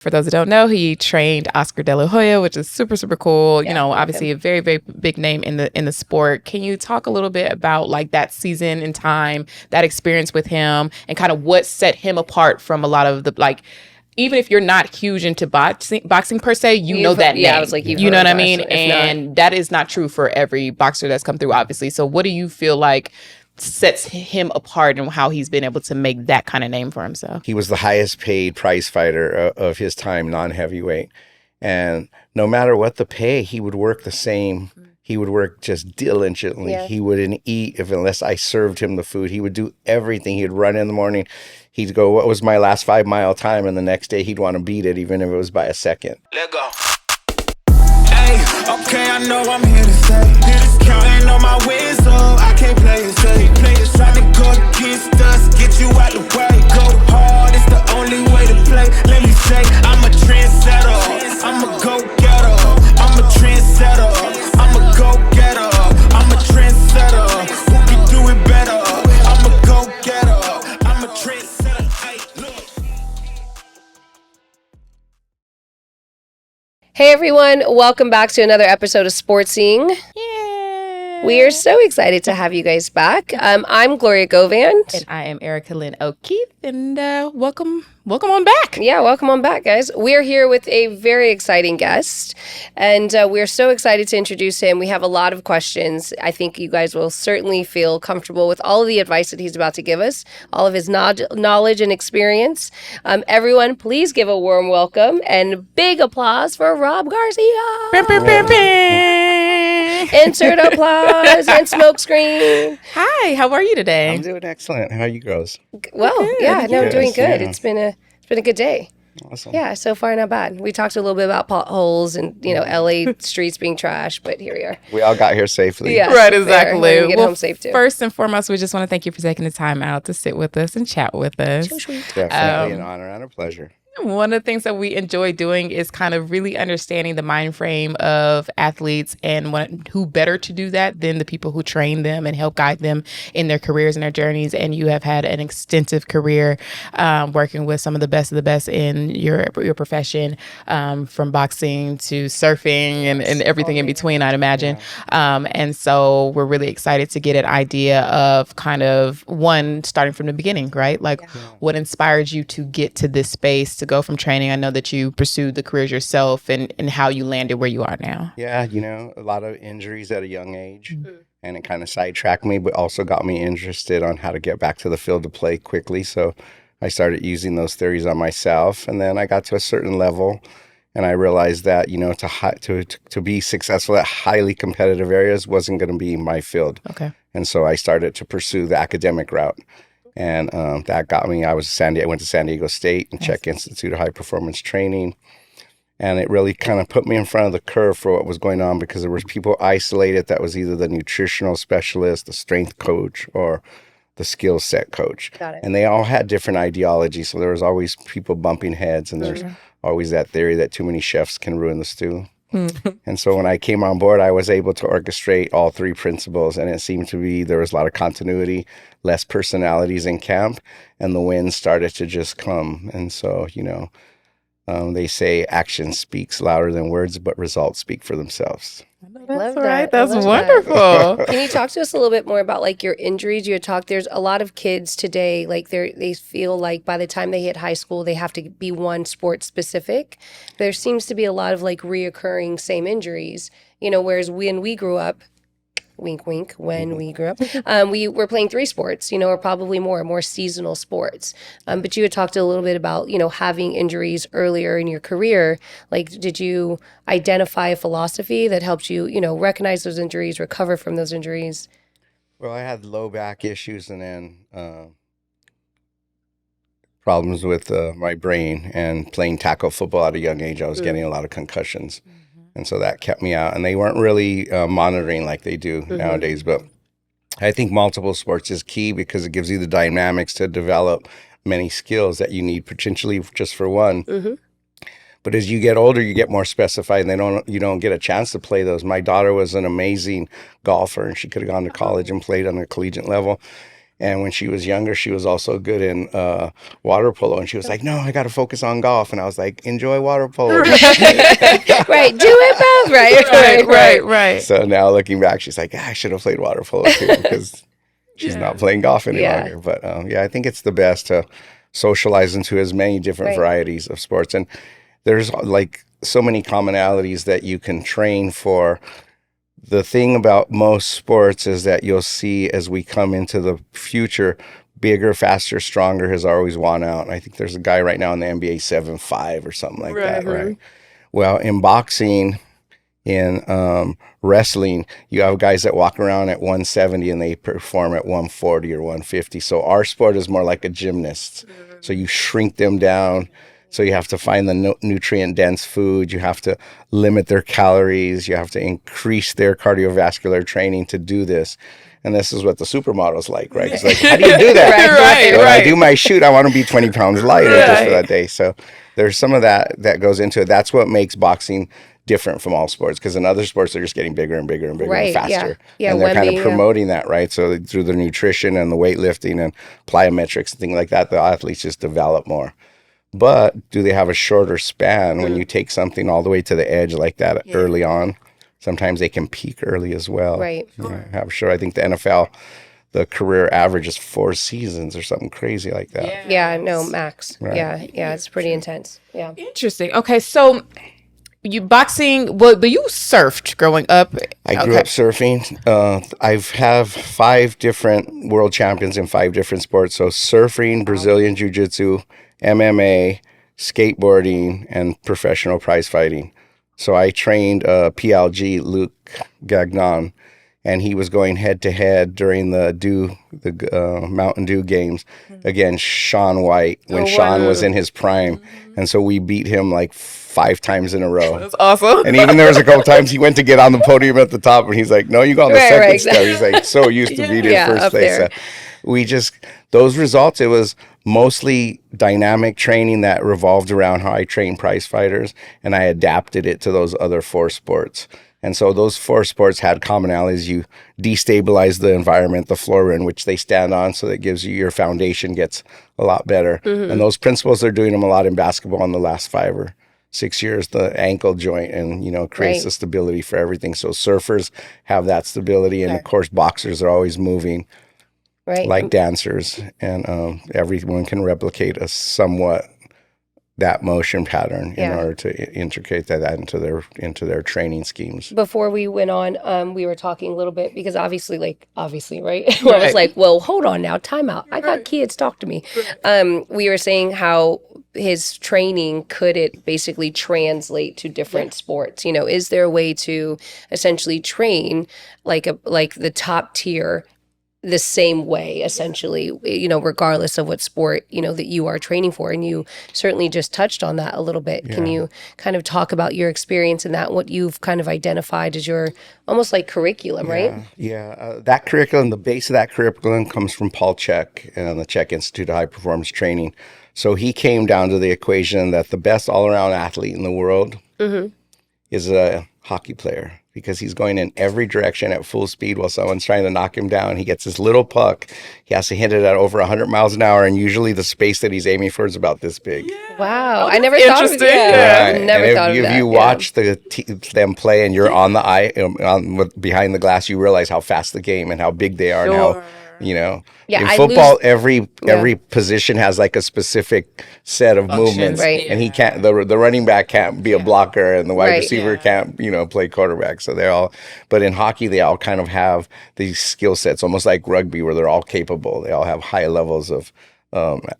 For those that don't know, he trained Oscar De La Hoya, which is super, super cool. You know, obviously a very, very big name in the sport. Can you talk a little bit about like that season in time, that experience with him, and kind of what set him apart from a lot of the like, even if you're not huge into boxing per se, you know that name. Yeah, I was like, you know what I mean? And that is not true for every boxer that's come through, obviously. So what do you feel like sets him apart and how he's been able to make that kind of name for himself? He was the highest paid prize fighter of his time, non-heavyweight. And no matter what the pay, he would work the same. He would work just diligently. Yeah. He wouldn't eat unless I served him the food. He would do everything. He'd run in the morning. He'd go, what was my last 5-mile time? And the next day he'd want to beat it, even if it was by a second. Let go. Hey, okay, I know I'm here to stay. Just counting on my wins, so I can't play it safe. Try to go against us, get you out the way. Go hard, it's the only way to play. Let me say, I'm a trendsetter. I'm a go-getter. I'm a trendsetter. I'm a go-getter. I'm a trendsetter. Who can do it better? I'm a go-getter. I'm a trendsetter. Hey, look. Hey everyone, welcome back to another episode of Sportsing. We are so excited to have you guys back. I'm Gloria Govand. And I am Erica Lynn O'Keefe. And welcome on back. Yeah, welcome on back, guys. We're here with a very exciting guest. And we're so excited to introduce him. We have a lot of questions. I think you guys will certainly feel comfortable with all of the advice that he's about to give us, all of his knowledge and experience. Everyone, please give a warm welcome and big applause for Rob Garcia. Insert applause and smoke screen. Hi, how are you today? I'm doing excellent. How are you girls? Well, yeah, no, I'm doing good. Yeah. It's been a good day. Awesome. Yeah, so far not bad. We talked a little bit about potholes and, LA streets being trash, but here we are. We all got here safely. Yeah, right, exactly. We're gonna get home safe too. First and foremost, we just want to thank you for taking the time out to sit with us and chat with us. Definitely an honor and a pleasure. One of the things that we enjoy doing is kind of really understanding the mind frame of athletes, and who better to do that than the people who train them and help guide them in their careers and their journeys. And you have had an extensive career working with some of the best in your profession, from boxing to surfing and everything in between, I'd imagine. Yeah. And so we're really excited to get an idea of kind of starting from the beginning, right? Like what inspired you to get to this space, to go from training. I know that you pursued the careers yourself, and how you landed where you are now. Yeah, a lot of injuries at a young age, and it kind of sidetracked me, but also got me interested on how to get back to the field to play quickly. So I started using those theories on myself, and then I got to a certain level, and I realized that to be successful at highly competitive areas wasn't going to be my field. Okay. And so I started to pursue the academic route. And that got me. I went to San Diego State and Czech Institute of High Performance Training. And it really kind of put me in front of the curve for what was going on, because there was people isolated that was either the nutritional specialist, the strength coach, or the skill set coach. Got it. And they all had different ideologies. So there was always people bumping heads, and there's always that theory that too many chefs can ruin the stew. And so when I came on board, I was able to orchestrate all three principles, and it seemed to be there was a lot of continuity, less personalities in camp, and the wins started to just come. And so, they say action speaks louder than words, but results speak for themselves. That's right. That's wonderful. Can you talk to us a little bit more about like your injuries? You had talked, there's a lot of kids today, like they feel like by the time they hit high school, they have to be one sport specific. There seems to be a lot of like reoccurring same injuries, whereas when we grew up, wink, wink, when we grew up, we were playing 3 sports, or probably more seasonal sports. But you had talked a little bit about, having injuries earlier in your career. Like, did you identify a philosophy that helped you, recognize those injuries, recover from those injuries? Well, I had low back issues, and then problems with my brain, and playing tackle football at a young age. I was getting a lot of concussions. And so that kept me out. And they weren't really monitoring like they do nowadays. But I think multiple sports is key, because it gives you the dynamics to develop many skills that you need potentially just for one. But as you get older, you get more specified, and you don't get a chance to play those. My daughter was an amazing golfer, and she could have gone to college and played on a collegiate level. And when she was younger, she was also good in water polo. And she was like, no, I got to focus on golf. And I was like, enjoy water polo. Right. Do it both. Right. So now looking back, she's like, I should have played water polo too, because she's not playing golf any longer. But I think it's the best to socialize into as many different varieties of sports. And there's like so many commonalities that you can train for. The thing about most sports is that you'll see as we come into the future, bigger, faster, stronger has always won out. And I think there's a guy right now in the NBA 7'5" or something like that, right? Well, in boxing, in wrestling, you have guys that walk around at 170 and they perform at 140 or 150. So our sport is more like a gymnast. So you shrink them down. So you have to find the nutrient-dense food. You have to limit their calories. You have to increase their cardiovascular training to do this. And this is what the supermodel's like, right? It's like, how do you do that? When I do my shoot, I want to be 20 pounds lighter just for that day. So there's some of that goes into it. That's what makes boxing different from all sports, because in other sports, they're just getting bigger and bigger and bigger and faster. And they're kind of promoting that, right? So through the nutrition and the weightlifting and plyometrics and things like that, the athletes just develop more. But do they have a shorter span when you take something all the way to the edge like that early on? Sometimes they can peak early as well. Right. I'm sure. I think the NFL, the career average is 4 seasons or something crazy like that. Yeah, no, max. Right. Yeah, it's pretty intense. Yeah. Interesting. Okay, so you boxing, but you surfed growing up. I grew up surfing. I have 5 different world champions in 5 different sports. So surfing, Brazilian Jiu-Jitsu, MMA, skateboarding, and professional prize fighting. So I trained PLG, Luke Gagnon, and he was going head to head during the Mountain Dew games against Shaun White when Shaun was in his prime. And so we beat him like 5 times in a row. That's awesome. And even there was a couple times he went to get on the podium at the top, and he's like, no, you go on the second step. He's like so used to beating first place. So we just, those results, it was mostly dynamic training that revolved around how I train prize fighters, and I adapted it to those other 4 sports. And so those 4 sports had commonalities. You destabilize the environment, the floor in which they stand on, so that gives you, your foundation gets a lot better. And those principles, they're doing them a lot in basketball in the last 5 or 6 years, the ankle joint, and, creates the stability for everything. So surfers have that stability, and of course, boxers are always moving. Like dancers, and everyone can replicate a somewhat that motion pattern in order to integrate that into their training schemes. Before we went on, we were talking a little bit because obviously, right? I was like, well, hold on now, time out. I got kids, talk to me. We were saying how his training, could it basically translate to different sports? Is there a way to essentially train like the top tier the same way, essentially, regardless of what sport, that you are training for? And you certainly just touched on that a little bit. Can you kind of talk about your experience in that, what you've kind of identified as your almost like curriculum, right? Yeah. That curriculum, the base of that curriculum comes from Paul Chek and the Chek Institute of High Performance Training. So he came down to the equation that the best all-around athlete in the world is a hockey player, because he's going in every direction at full speed while someone's trying to knock him down. He gets this little puck. He has to hit it at over 100 miles an hour, and usually the space that he's aiming for is about this big. Wow. I never thought of that. Right. Never thought of that. If you watch them play and you're on the behind the glass, you realize how fast the game and how big they are and how, in football, every position has like a specific set of movements, and he can't. The running back can't be a blocker, and the wide receiver can't, play quarterback. So they're all. But in hockey, they all kind of have these skill sets, almost like rugby, where they're all capable. They all have high levels of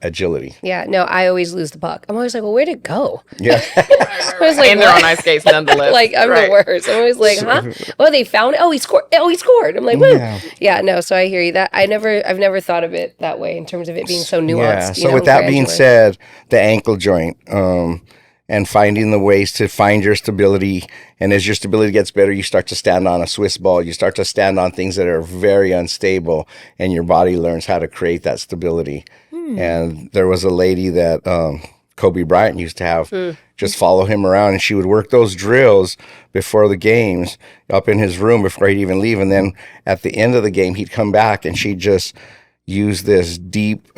agility. Yeah, no, I always lose the puck. I'm always like, well, where'd it go? Yeah. I was like, and they're on ice skates nonetheless. Like, I'm the worst. I'm always like, huh? Oh, they found it. Oh, he scored. I'm like, woo. Yeah, no, so I hear you. I've never thought of it that way in terms of it being so nuanced. Yeah, so with that being said, the ankle joint, and finding the ways to find your stability. And as your stability gets better, you start to stand on a Swiss ball. You start to stand on things that are very unstable, and your body learns how to create that stability. And there was a lady that Kobe Bryant used to have just follow him around, and she would work those drills before the games up in his room before he'd even leave. And then at the end of the game, he'd come back, and she'd just use this deep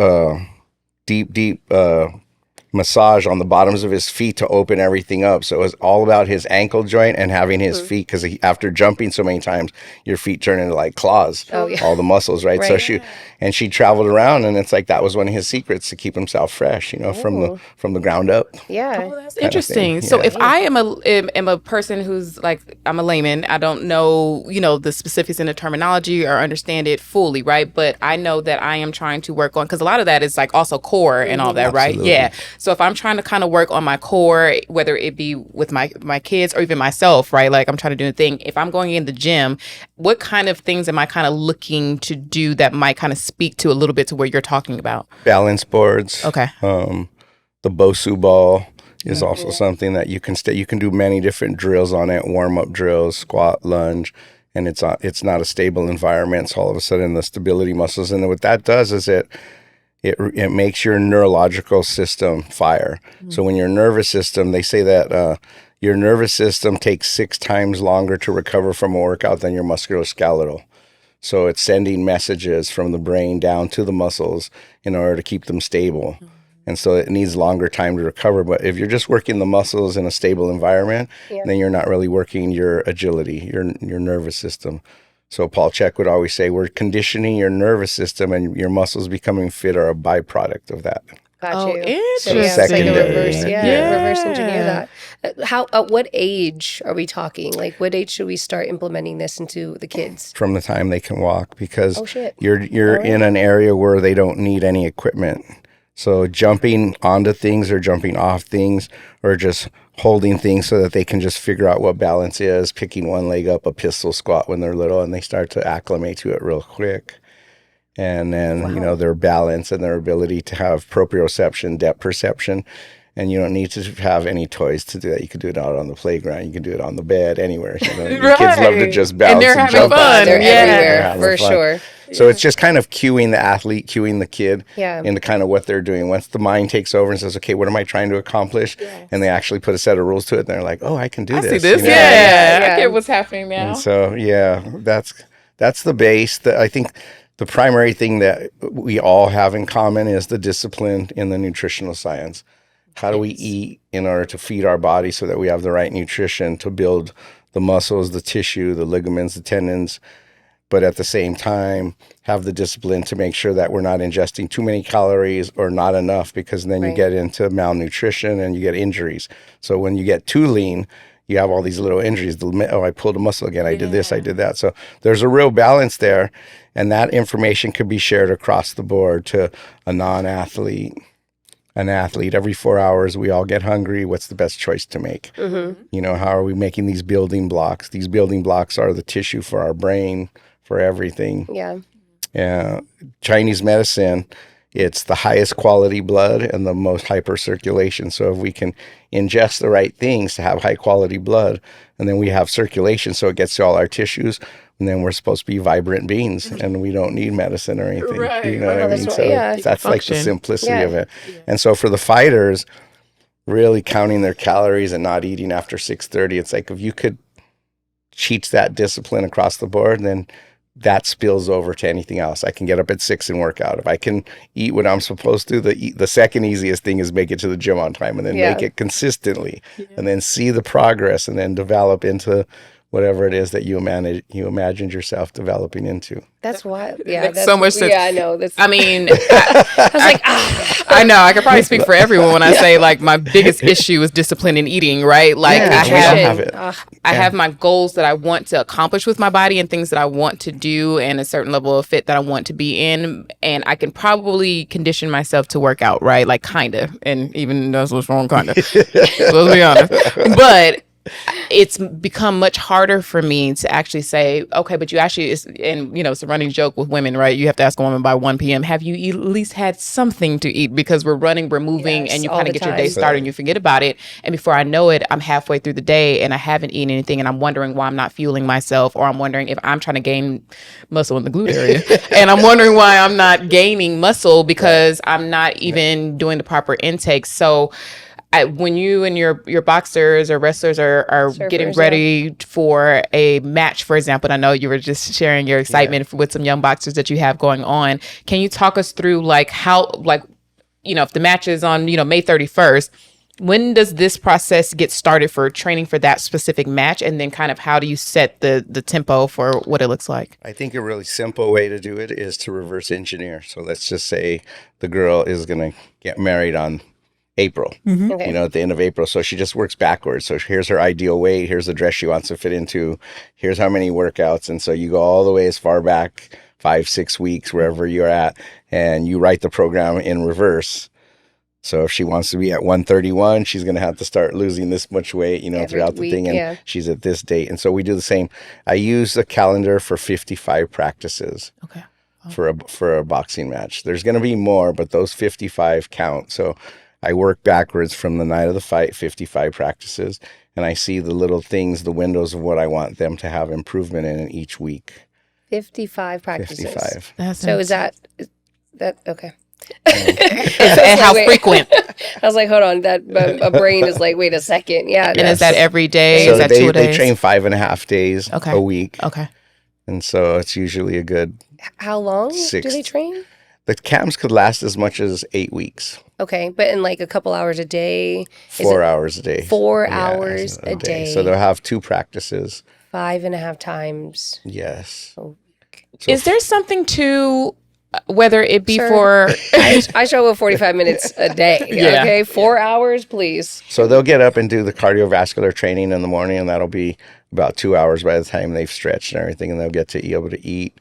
massage on the bottoms of his feet to open everything up. So it was all about his ankle joint and having his feet, because after jumping so many times, your feet turn into like claws, all the muscles, right? So she traveled around, and it's like that was one of his secrets to keep himself fresh, from the ground up. Yeah. Oh, that's interesting. So if I am a person who's like, I'm a layman, I don't know, the specifics in the terminology or understand it fully, right? But I know that I am trying to work on, because a lot of that is like also core and all that, right? Yeah. So if I'm trying to kind of work on my core, whether it be with my kids or even myself, right? Like I'm trying to do a thing. If I'm going in the gym, what kind of things am I kind of looking to do that might kind of speak to a little bit to what you're talking about? Balance boards. Okay. The Bosu ball is also something that you can do many different drills on it, warm-up drills, squat, lunge, and it's not a stable environment. So all of a sudden the stability muscles, and what that does is it makes your neurological system fire. So when your nervous system, they say that your nervous system takes 6 times longer to recover from a workout than your musculoskeletal. So it's sending messages from the brain down to the muscles in order to keep them stable. And so it needs longer time to recover. But if you're just working the muscles in a stable environment, then you're not really working your agility, your nervous system. So Paul Chek would always say, we're conditioning your nervous system, and your muscles becoming fit are a byproduct of that. Got you. Interesting. So, it's like a reverse, Yeah. reverse engineer that. At what age are we talking? Like, what age should we start implementing this into the kids? From the time they can walk, because you're in an area where they don't need any equipment. So jumping onto things or jumping off things, or just holding things so that they can just figure out what balance is, picking one leg up, a pistol squat when they're little, and they start to acclimate to it real quick. And then, their balance and their ability to have proprioception, depth perception. And you don't need to have any toys to do that. You can do it out on the playground. You can do it on the bed, anywhere. Your kids love to just bounce and they're having jump. fun. They're everywhere, having for fun. sure. So it's just kind of cueing the athlete, cueing the kid into kind of what they're doing. Once the mind takes over and says, okay, what am I trying to accomplish? And they actually put a set of rules to it, and they're like, oh, I can do this. I see this. I get what's happening now. And so, that's the base. I think the primary thing that we all have in common is the discipline in the nutritional science. How do we eat in order to feed our body so that we have the right nutrition to build the muscles, the tissue, the ligaments, the tendons, but at the same time have the discipline to make sure that we're not ingesting too many calories or not enough, because then you get into malnutrition and you get injuries. So when you get too lean, you have all these little injuries. I pulled a muscle again. I did this, I did that. So there's a real balance there, and that information could be shared across the board to a non-athlete, an athlete. Every 4 hours, we all get hungry. What's the best choice to make? How are we making these building blocks? These building blocks are the tissue for our brain, for everything. Chinese medicine, it's the highest quality blood and the most hypercirculation. So if we can ingest the right things to have high quality blood, and then we have circulation so it gets to all our tissues, and then we're supposed to be vibrant beings, and we don't need medicine or anything. You know what I mean? So that's like the simplicity of it. And so for the fighters, really counting their calories and not eating after 6:30, it's like if you could teach that discipline across the board, then that spills over to anything else. I can get up at 6 and work out. If I can eat what I'm supposed to, the second easiest thing is make it to the gym on time, and then make it consistently, and then see the progress, and then develop into whatever it is that you imagined yourself developing into. That's wild. That's so much sense. Yeah, I know. I mean, I was like, I know. I could probably speak for everyone when I say, like, my biggest issue is discipline in eating, right? Like, I have my goals that I want to accomplish with my body and things that I want to do and a certain level of fit that I want to be in. And I can probably condition myself to work out, right? Like, kind of. And even that's what's wrong, kind of. Let's be honest. But it's become much harder for me to actually say, okay, but you actually, it's a running joke with women, right? You have to ask a woman by 1 p.m., have you at least had something to eat? Because we're running, we're moving, and you kind of get your day started and you forget about it. And before I know it, I'm halfway through the day and I haven't eaten anything, and I'm wondering why I'm not fueling myself, or I'm wondering if I'm trying to gain muscle in the glute area. And I'm wondering why I'm not gaining muscle because I'm not even doing the proper intake. So when you and your boxers or wrestlers are getting ready for a match, for example, and I know you were just sharing your excitement with some young boxers that you have going on. Can you talk us through like how, like, you know, if the match is on, you know, May 31st, when does this process get started for training for that specific match? And then kind of how do you set the tempo for what it looks like? I think a really simple way to do it is to reverse engineer. So let's just say the girl is going to get married on April, Okay. you know, at the end of April. So she just works backwards. So here's her ideal weight. Here's the dress she wants to fit into. Here's how many workouts. And so you go all the way as far back, 5-6 weeks, wherever you're at, and you write the program in reverse. So if she wants to be at 131, she's going to have to start losing this much weight, you know, throughout the thing. And she's at this date. And so we do the same. I use the calendar for 55 practices for a boxing match. There's going to be more, but those 55 count. So I work backwards from the night of the fight, 55 practices, and I see the little things, the windows of what I want them to have improvement in each week. 55 practices. 55. So is that okay? And how frequent? I was like, hold on, that my brain is like, wait a second, yeah. And is that every day? So is that 2 days? They train 5.5 days a week. Okay. And so it's usually a good. How long do they train? The camps could last as much as 8 weeks. Okay, but in like a couple hours a day. 4 hours a day. 4 hours a day. So they'll have 2 practices. 5.5 times. Yes. So is there something to whether it be for I show up 45 minutes a day. Okay, 4 hours, please. So they'll get up and do the cardiovascular training in the morning, and that'll be about 2 hours by the time they've stretched and everything, and they'll get to be able to eat,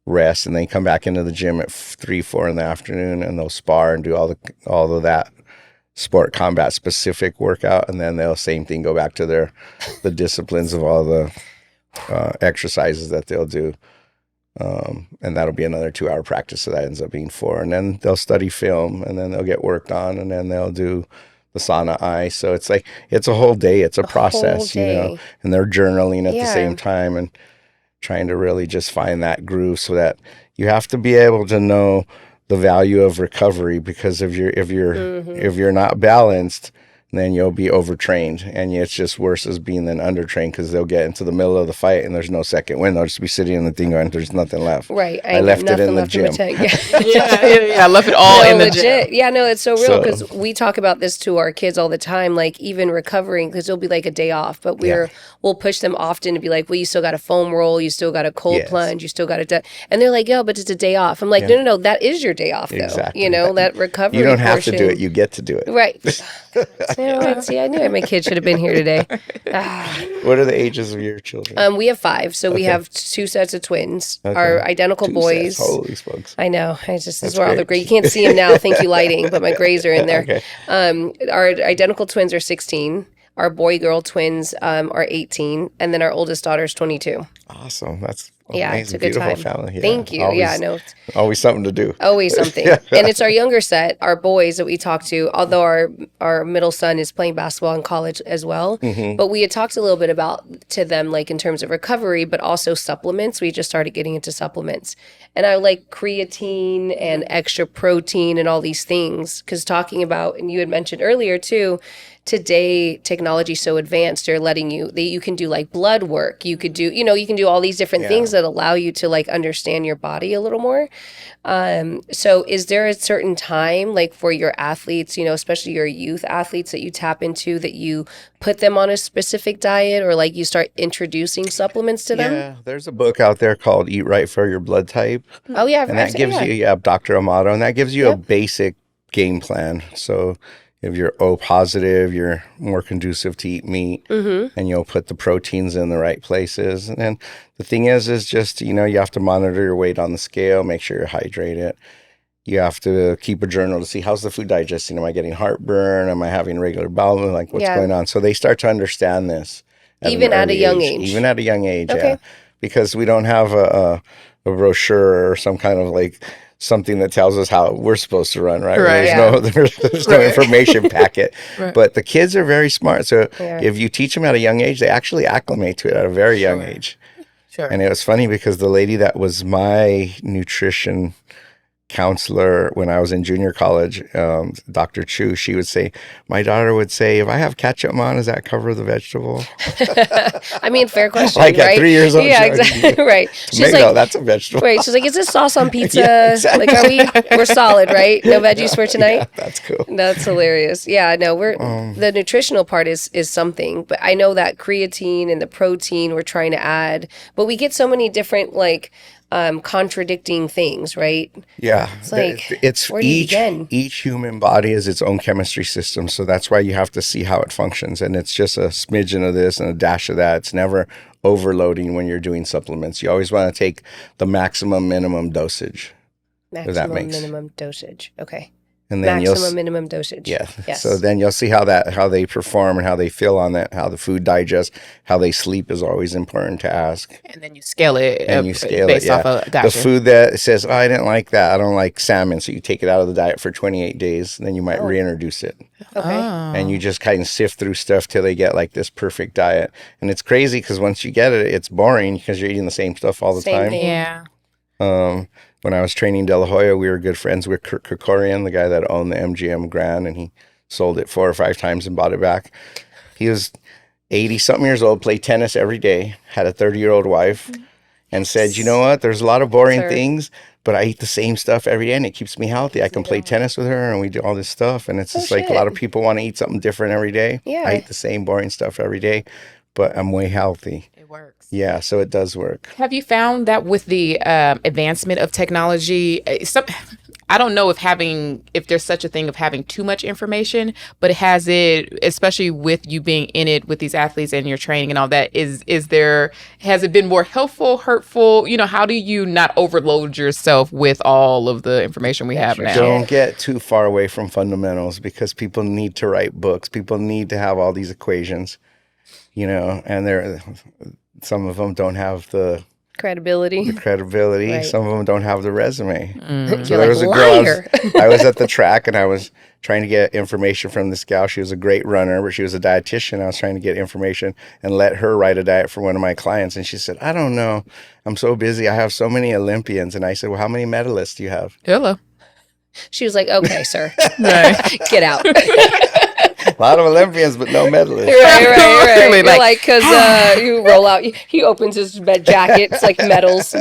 rest, and then come back into the gym at 3-4 in the afternoon, and they'll spar and do all of that sport combat specific workout, and then they'll same thing go back to the disciplines of all the exercises that they'll do. And that'll be another 2-hour practice. So that ends up being 4. And then they'll study film, and then they'll get worked on, and then they'll do the sauna ice. So it's like, it's a whole day. It's a process, you know, and they're journaling at the same time and trying to really just find that groove, so that you have to be able to know the value of recovery, because if you're not balanced, then you'll be overtrained, and it's just worse as being then undertrained, because they'll get into the middle of the fight and there's no second win. They'll just be sitting in the thing going, there's nothing left. Right. I left it in the gym. I left it all in the legit. gym. Yeah, no, it's so real, because we talk about this to our kids all the time, like even recovering, because it'll be like a day off, but we'll push them often to be like, well, you still got a foam roll, you still got a cold plunge, you still got a and they're like, yeah, but it's a day off. I'm like, no, that is your day off though. Exactly. You know, that recovery You don't have to do it, you get to do it. Right. See, I knew my kid should have been here today. What are the ages of your children? We have 5. So we have 2 sets of twins. Our identical 2 boys. Sets. Holy smokes. I know. This is where all the gray. You can't see them now. Thank you, lighting. But my grays are in there. Our identical twins are 16. Our boy-girl twins are 18. And then our oldest daughter is 22. Awesome. That's amazing. It's a good beautiful time. Family. Yeah. Thank you. Always, no. Always something to do. Always something. And it's our younger set, our boys that we talk to, although our middle son is playing basketball in college as well. Mm-hmm. But we had talked a little bit about to them, like in terms of recovery, but also supplements. We just started getting into supplements. And I like creatine and extra protein and all these things, because talking about, and you had mentioned earlier too, today technology is so advanced, they're letting you can do like blood work, you could do, you can do all these different things that allow you to like understand your body a little more. So is there a certain time, like for your athletes, especially your youth athletes, that you tap into, that you put them on a specific diet, or like you start introducing supplements to them? Yeah, there's a book out there called Eat Right for Your Blood Type. Oh yeah. And that gives you, Dr. Amato, and that gives you a basic game plan. So if you're O positive, you're more conducive to eat meat, and you'll put the proteins in the right places. And then the thing is just, you have to monitor your weight on the scale, make sure you're hydrated. You have to keep a journal to see, how's the food digesting? Am I getting heartburn? Am I having regular bowel movement? Like, what's going on? So they start to understand this. Even at a young age. Even at a young age, because we don't have a brochure or some kind of like something that tells us how we're supposed to run, right? There's no information packet. But the kids are very smart. So if you teach them at a young age, they actually acclimate to it at a very young age. And it was funny because the lady that was my nutrition counselor when I was in junior college, Dr. Chu, she would say, my daughter would say, if I have ketchup on, does that cover the vegetable? I mean, fair question, Like right? at 3 years old. Yeah, exactly. Right. She's Tomato, like, that's a vegetable. right. She's like, is this sauce on pizza? Yeah, exactly. Like, we're solid, right? No veggies for tonight? Yeah, that's cool. That's hilarious. Yeah, no, the nutritional part is something, but I know that creatine and the protein we're trying to add, but we get so many different contradicting things, right? Yeah, It's like, it's where do you begin? each human body is its own chemistry system, so that's why you have to see how it functions, and it's just a smidgen of this and a dash of that. It's never overloading when you're doing supplements. You always want to take the maximum minimum dosage. Maximum minimum dosage. Okay. And then Maximum minimum dosage. Yeah. Yes. So then you'll see how they perform and how they feel on that, how the food digests, how they sleep is always important to ask. And then you scale it. And you scale based it, yeah. off of gotcha. The food that says, I didn't like that. I don't like salmon. So you take it out of the diet for 28 days. Then you might reintroduce it. Okay. And you just kind of sift through stuff till they get like this perfect diet. And it's crazy because once you get it, it's boring because you're eating the same stuff all the Same time. thing. Yeah. When I was training De La Hoya, we were good friends with Kurt Kerkorian, the guy that owned the MGM Grand, and he sold it 4 or 5 times and bought it back. He was 80-something years old, played tennis every day, had a 30-year-old wife, and said, you know what, there's a lot of boring things, but I eat the same stuff every day, and it keeps me healthy. I can play tennis with her, and we do all this stuff, and it's just like a lot of people want to eat something different every day. Yeah. I eat the same boring stuff every day, but I'm way healthy. It works. Yeah, so it does work. Have you found that with the advancement of technology, I don't know if there's such a thing of having too much information, but has it, especially with you being in it with these athletes and your training and all that, has it been more helpful, hurtful? How do you not overload yourself with all of the information we have now? Don't get too far away from fundamentals because people need to write books. People need to have all these equations, and some of them don't have the credibility. Right. Some of them don't have the resume. Mm-hmm. So there was a girl, I was at the track and I was trying to get information from this gal. She was a great runner, but she was a dietitian. I was trying to get information and let her write a diet for one of my clients. And she said, I don't know. I'm so busy. I have so many Olympians. And I said, well, how many medalists do you have? Hello. She was like, okay, sir. Right. Get out. A lot of Olympians, but no medalists. Right. You're like, because you roll out. He opens his bed jacket. It's like medals.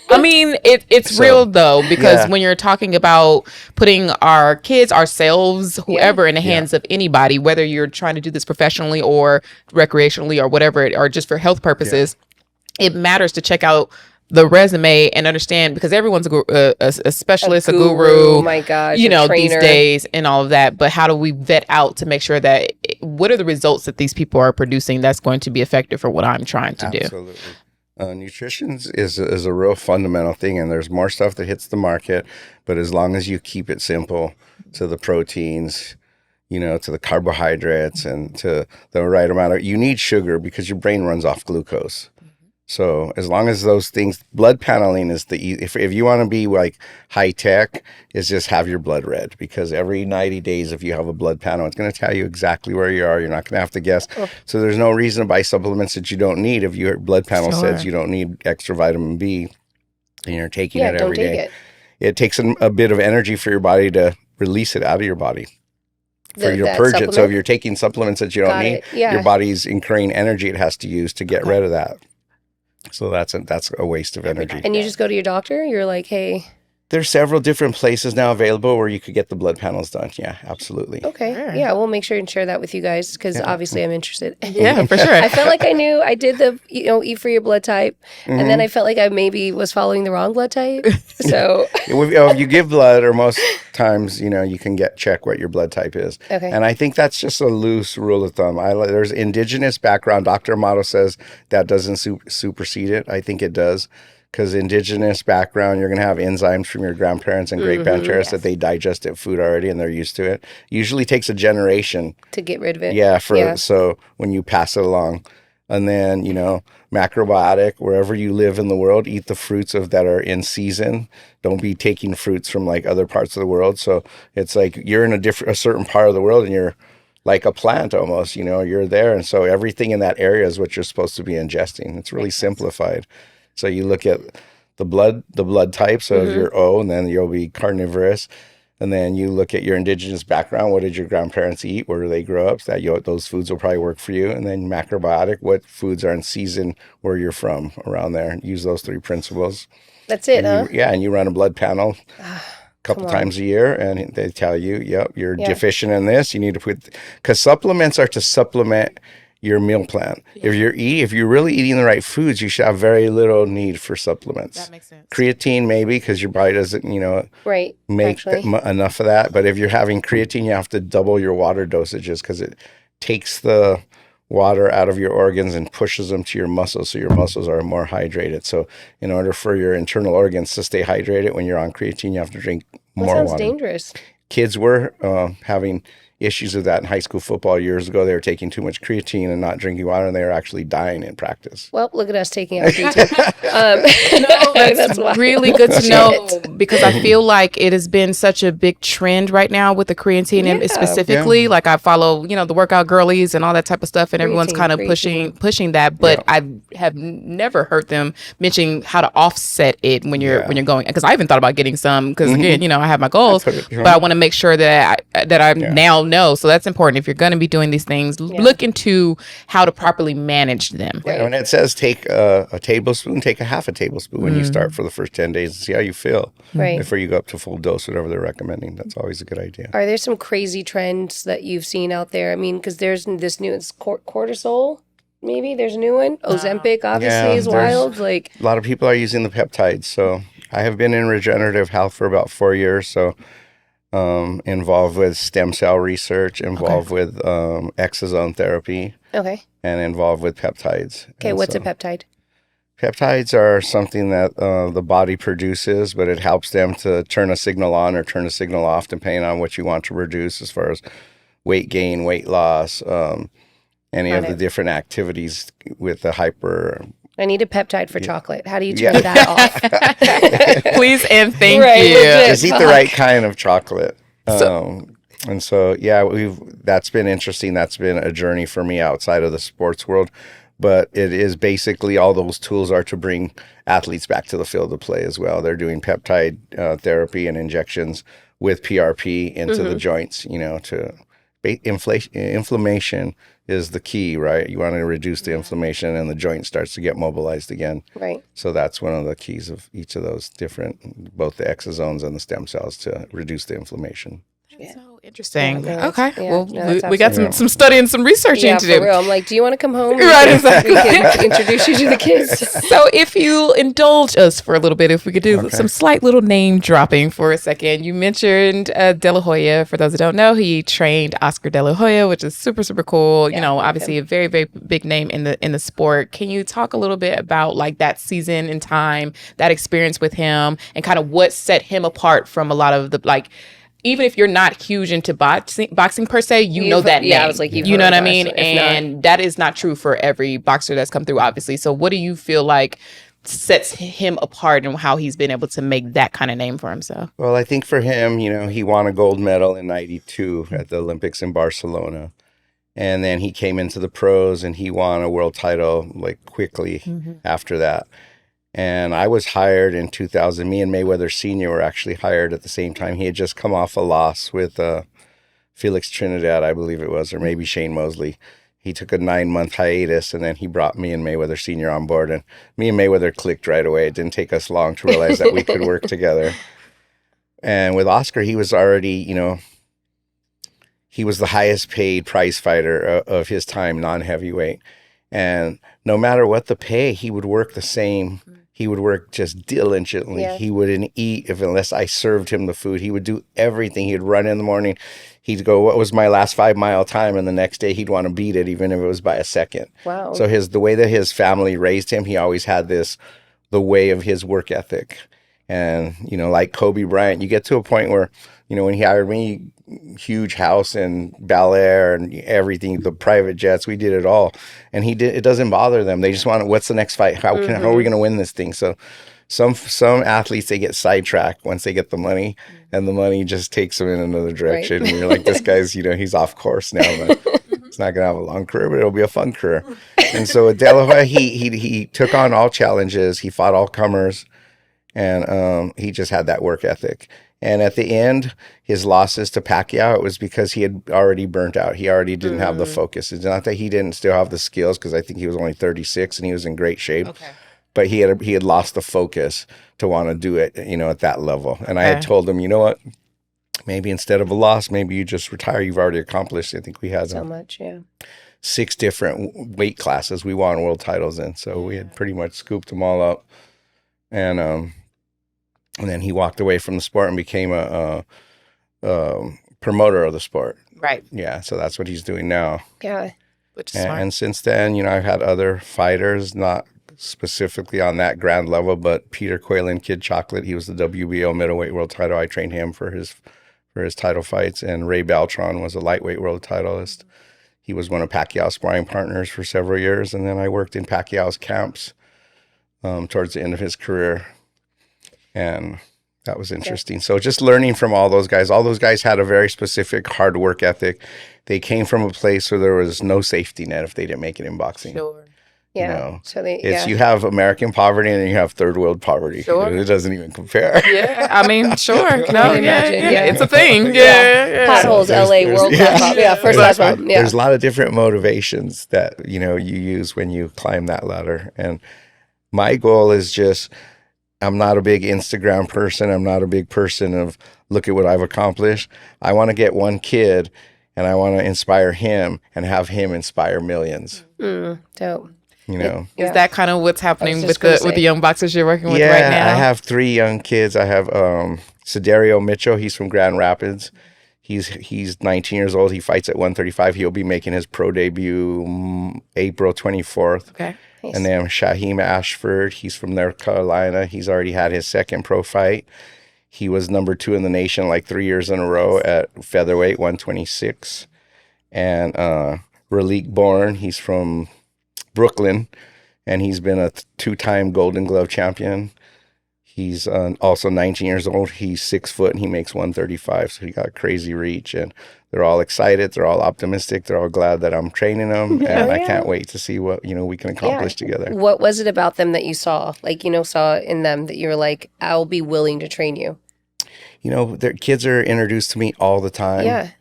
I mean, it's real though, because when you're talking about putting our kids, ourselves, whoever in the hands of anybody, whether you're trying to do this professionally or recreationally or whatever, or just for health purposes, it matters to check out the resume and understand, because everyone's a specialist, a guru, oh my gosh, these days and all of that. But how do we vet out to make sure that what are the results that these people are producing that's going to be effective for what I'm trying to do? Absolutely. Nutrition is a real fundamental thing, and there's more stuff that hits the market, but as long as you keep it simple to the proteins, to the carbohydrates and to the right amount of, you need sugar because your brain runs off glucose. So as long as those things, blood paneling is if you want to be like high tech, is just have your blood read, because every 90 days, if you have a blood panel, it's going to tell you exactly where you are. You're not going to have to guess. So there's no reason to buy supplements that you don't need. If your blood panel says you don't need extra vitamin B and you're taking it every day, it takes a bit of energy for your body to release it out of your body. For your purge it. So if you're taking supplements that you don't need, your body's incurring energy it has to use to get rid of that. So that's a waste of energy. And you just go to your doctor? You're like, hey. There's several different places now available where you could get the blood panels done. Yeah, absolutely. Okay. Yeah, we'll make sure and share that with you guys, because obviously I'm interested. Yeah, for sure. I felt like I knew I did the, eat for your blood type. And then I felt like I maybe was following the wrong blood type. So if you give blood, or most times, you can check what your blood type is. Okay. And I think that's just a loose rule of thumb. There's indigenous background. Dr. Amato says that doesn't supersede it. I think it does. Because indigenous background, you're going to have enzymes from your grandparents and great-grandparents that they digested food already and they're used to it. Usually takes a generation to get rid of it. Yeah, so when you pass it along. And then, macrobiotic, wherever you live in the world, eat the fruits that are in season. Don't be taking fruits from like other parts of the world. So it's like you're in a certain part of the world and you're like a plant almost, you're there. And so everything in that area is what you're supposed to be ingesting. It's really simplified. So you look at blood type. So if you're O, and then you'll be carnivorous. And then you look at your indigenous background. What did your grandparents eat? Where do they grow up? So that those foods will probably work for you. And then macrobiotic, what foods are in season where you're from around there. Use those 3 principles. That's it, huh? And you run a blood panel a couple times a year, and they tell you, yep, you're deficient in this. You need to because supplements are to supplement your meal plan. Yeah. If you're really eating the right foods, you should have very little need for supplements. That makes sense. Creatine maybe, because your body doesn't, make enough of that. But if you're having creatine, you have to double your water dosages, because it takes the water out of your organs and pushes them to your muscles, so your muscles are more hydrated. So in order for your internal organs to stay hydrated, when you're on creatine, you have to drink more water. That sounds dangerous. Kids were having issues with that in high school football years ago. They were taking too much creatine and not drinking water, and they were actually dying in practice. Well, look at us taking out creatine. That's really good to know, because I feel like it has been such a big trend right now with the creatine specifically. Like I follow, the workout girlies and all that type of stuff, and everyone's kind of pushing that. But I have never heard them mentioning how to offset it when you're going. Because I even thought about getting some, because again, I have my goals, but I want to make sure that I now know. So that's important. If you're going to be doing these things, look into how to properly manage them. Yeah, when it says take a tablespoon, take a half a tablespoon when you start for the first 10 days and see how you feel before you go up to full dose, whatever they're recommending. That's always a good idea. Are there some crazy trends that you've seen out there? I mean, because there's this new, it's cortisol. Maybe there's a new one. Ozempic obviously is wild. Like a lot of people are using the peptides. So I have been in regenerative health for about 4 years. So involved with stem cell research, involved with exosome therapy, and involved with peptides. Okay, what's a peptide? Peptides are something that the body produces, but it helps them to turn a signal on or turn a signal off, depending on what you want to reduce, as far as weight gain, weight loss, any of the different activities with the hyper. I need a peptide for chocolate. How do you turn that off? Please and thank you. Just eat the right kind of chocolate. And so, that's been interesting. That's been a journey for me outside of the sports world. But it is basically, all those tools are to bring athletes back to the field of play as well. They're doing peptide therapy and injections with PRP into the joints, to inflammation is the key, right? You want to reduce the inflammation, and the joint starts to get mobilized again. Right. So that's one of the keys of each of those different, both the exosomes and the stem cells, to reduce the inflation. So interesting. Okay. We got some study and some researching to do. For real. I'm like, do you want to come home? Right, exactly. We can introduce you to the kids. So if you indulge us for a little bit, if we could do some slight little name dropping for a second. You mentioned De La Hoya. For those that don't know, he trained Oscar De La Hoya, which is super, super cool. Obviously a very, very big name in the sport. Can you talk a little bit about like that season and time, that experience with him, and kind of what set him apart from a lot of the even if you're not huge into boxing per se, you know that name. Yeah, I was like, you know what I mean? And that is not true for every boxer that's come through, obviously. So what do you feel like sets him apart, and how he's been able to make that kind of name for himself? Well, I think for him, he won a gold medal in '92 at the Olympics in Barcelona. And then he came into the pros, and he won a world title like quickly after that. And I was hired in 2000. Me and Mayweather Sr. were actually hired at the same time. He had just come off a loss with Felix Trinidad, I believe it was, or maybe Shane Mosley. He took a 9-month hiatus, and then he brought me and Mayweather Sr. on board. And me and Mayweather clicked right away. It didn't take us long to realize that we could work together. And with Oscar, he was already, he was the highest paid prize fighter of his time, non-heavyweight. And no matter what the pay, he would work the same. He would work just diligently. Yeah. He wouldn't eat unless I served him the food. He would do everything. He'd run in the morning. He'd go, what was my last 5-mile time? And the next day he'd want to beat it, even if it was by a second. Wow. So the way that his family raised him, he always had the way of his work ethic. And, like Kobe Bryant, you get to a point where, when he hired me, huge house and Bel Air and everything, the private jets, we did it all. And it doesn't bother them. They just want, what's the next fight? How are we going to win this thing? So some athletes, they get sidetracked once they get the money, and the money just takes them in another direction. Right. And you're like, this guy's, he's off course now, but it's not going to have a long career, but it'll be a fun career. And so with De La Hoya, he took on all challenges. He fought all comers. And he just had that work ethic. And at the end, his losses to Pacquiao, it was because he had already burnt out. He already didn't have the focus. It's not that he didn't still have the skills, because I think he was only 36 and he was in great shape. Okay. But he had lost the focus to want to do it, at that level. And I had told him, you know what? Maybe instead of a loss, maybe you just retire. You've already accomplished. I think we had So much, yeah. 6 different weight classes we won world titles in. So we had pretty much scooped them all up. And then he walked away from the sport and became a promoter of the sport. Right. Yeah. So that's what he's doing now. Yeah. Which is smart. And since then, I've had other fighters, not specifically on that grand level, but Peter Quaylen, Kid Chocolate, he was the WBO middleweight world title. I trained him for his title fights. And Ray Beltran was a lightweight world titleist. He was one of Pacquiao's sparring partners for several years. And then I worked in Pacquiao's camps towards the end of his career. And that was interesting. So just learning from all those guys had a very specific hard work ethic. They came from a place where there was no safety net if they didn't make it in boxing. Sure. Yeah. So you have American poverty and then you have third world poverty. Sure. It doesn't even compare. Yeah. I mean, sure. No, imagine. yeah. Yeah. It's a thing. Yeah. Potholes, LA, world class. Yeah. First class. Yeah. There's a lot of different motivations that, you use when you climb that ladder. And my goal is just, I'm not a big Instagram person. I'm not a big person of look at what I've accomplished. I want to get one kid and I want to inspire him and have him inspire millions. Dope. Is that kind of what's happening with the young boxers you're working with right now? Yeah, I have 3 young kids. I have Siderio Mitchell. He's from Grand Rapids. He's 19 years old. He fights at 135. He'll be making his pro debut April 24th. Okay. Nice. And then Shaheem Ashford, he's from North Carolina. He's already had his second pro fight. He was number 2 in the nation 3 years in a row at featherweight 126. And Raleek Bourne, he's from Brooklyn, and he's been a 2-time Golden Glove champion. He's also 19 years old. He's 6 foot and he makes 135. So he got crazy reach, and they're all excited. They're all optimistic. They're all glad that I'm training them. And I can't wait to see what, we can accomplish together. What was it about them that you saw, saw in them that you were like, I'll be willing to train you? Their kids are introduced to me all the time. Yeah.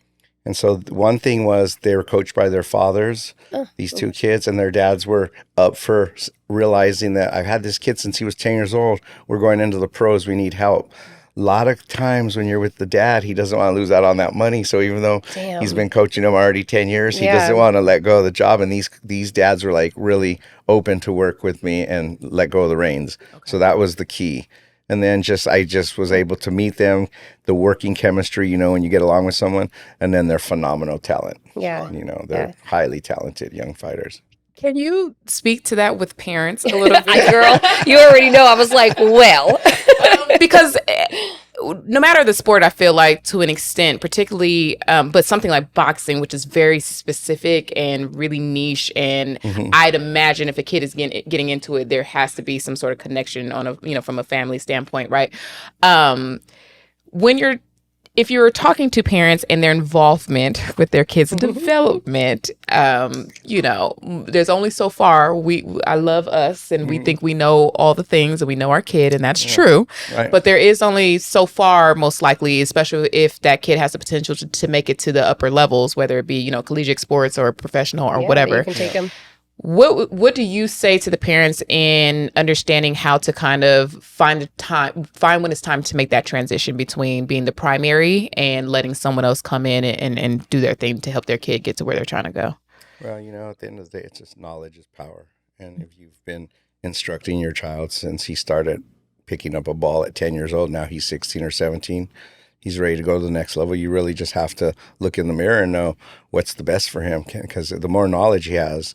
And so one thing was they were coached by their fathers, these 2 kids, and their dads were up for realizing that I've had this kid since he was 10 years old. We're going into the pros. We need help. A lot of times when you're with the dad, he doesn't want to lose out on that money. So even though he's been coaching him already 10 years, he doesn't want to let go of the job. And these dads were really open to work with me and let go of the reins. Okay. So that was the key. And then I just was able to meet them, the working chemistry, when you get along with someone, and then they're phenomenal talent. Yeah. They're highly talented young fighters. Can you speak to that with parents a little bit? Girl, you already know. I was like, well. Because no matter the sport, I feel like to an extent, particularly, but something like boxing, which is very specific and really niche. And I'd imagine if a kid is getting into it, there has to be some sort of connection on from a family standpoint, right? If you're talking to parents and their involvement with their kids' development, there's only so far. I love us, and we think we know all the things, and we know our kid, and that's true. Right. But there is only so far, most likely, especially if that kid has the potential to make it to the upper levels, whether it be collegiate sports or professional or whatever. You can take them. What do you say to the parents in understanding how to kind of find when it's time to make that transition between being the primary and letting someone else come in and do their thing to help their kid get to where they're trying to go? Well, at the end of the day, it's just knowledge is power. And if you've been instructing your child since he started picking up a ball at 10 years old, now he's 16 or 17, he's ready to go to the next level. You really just have to look in the mirror and know what's the best for him, because the more knowledge he has,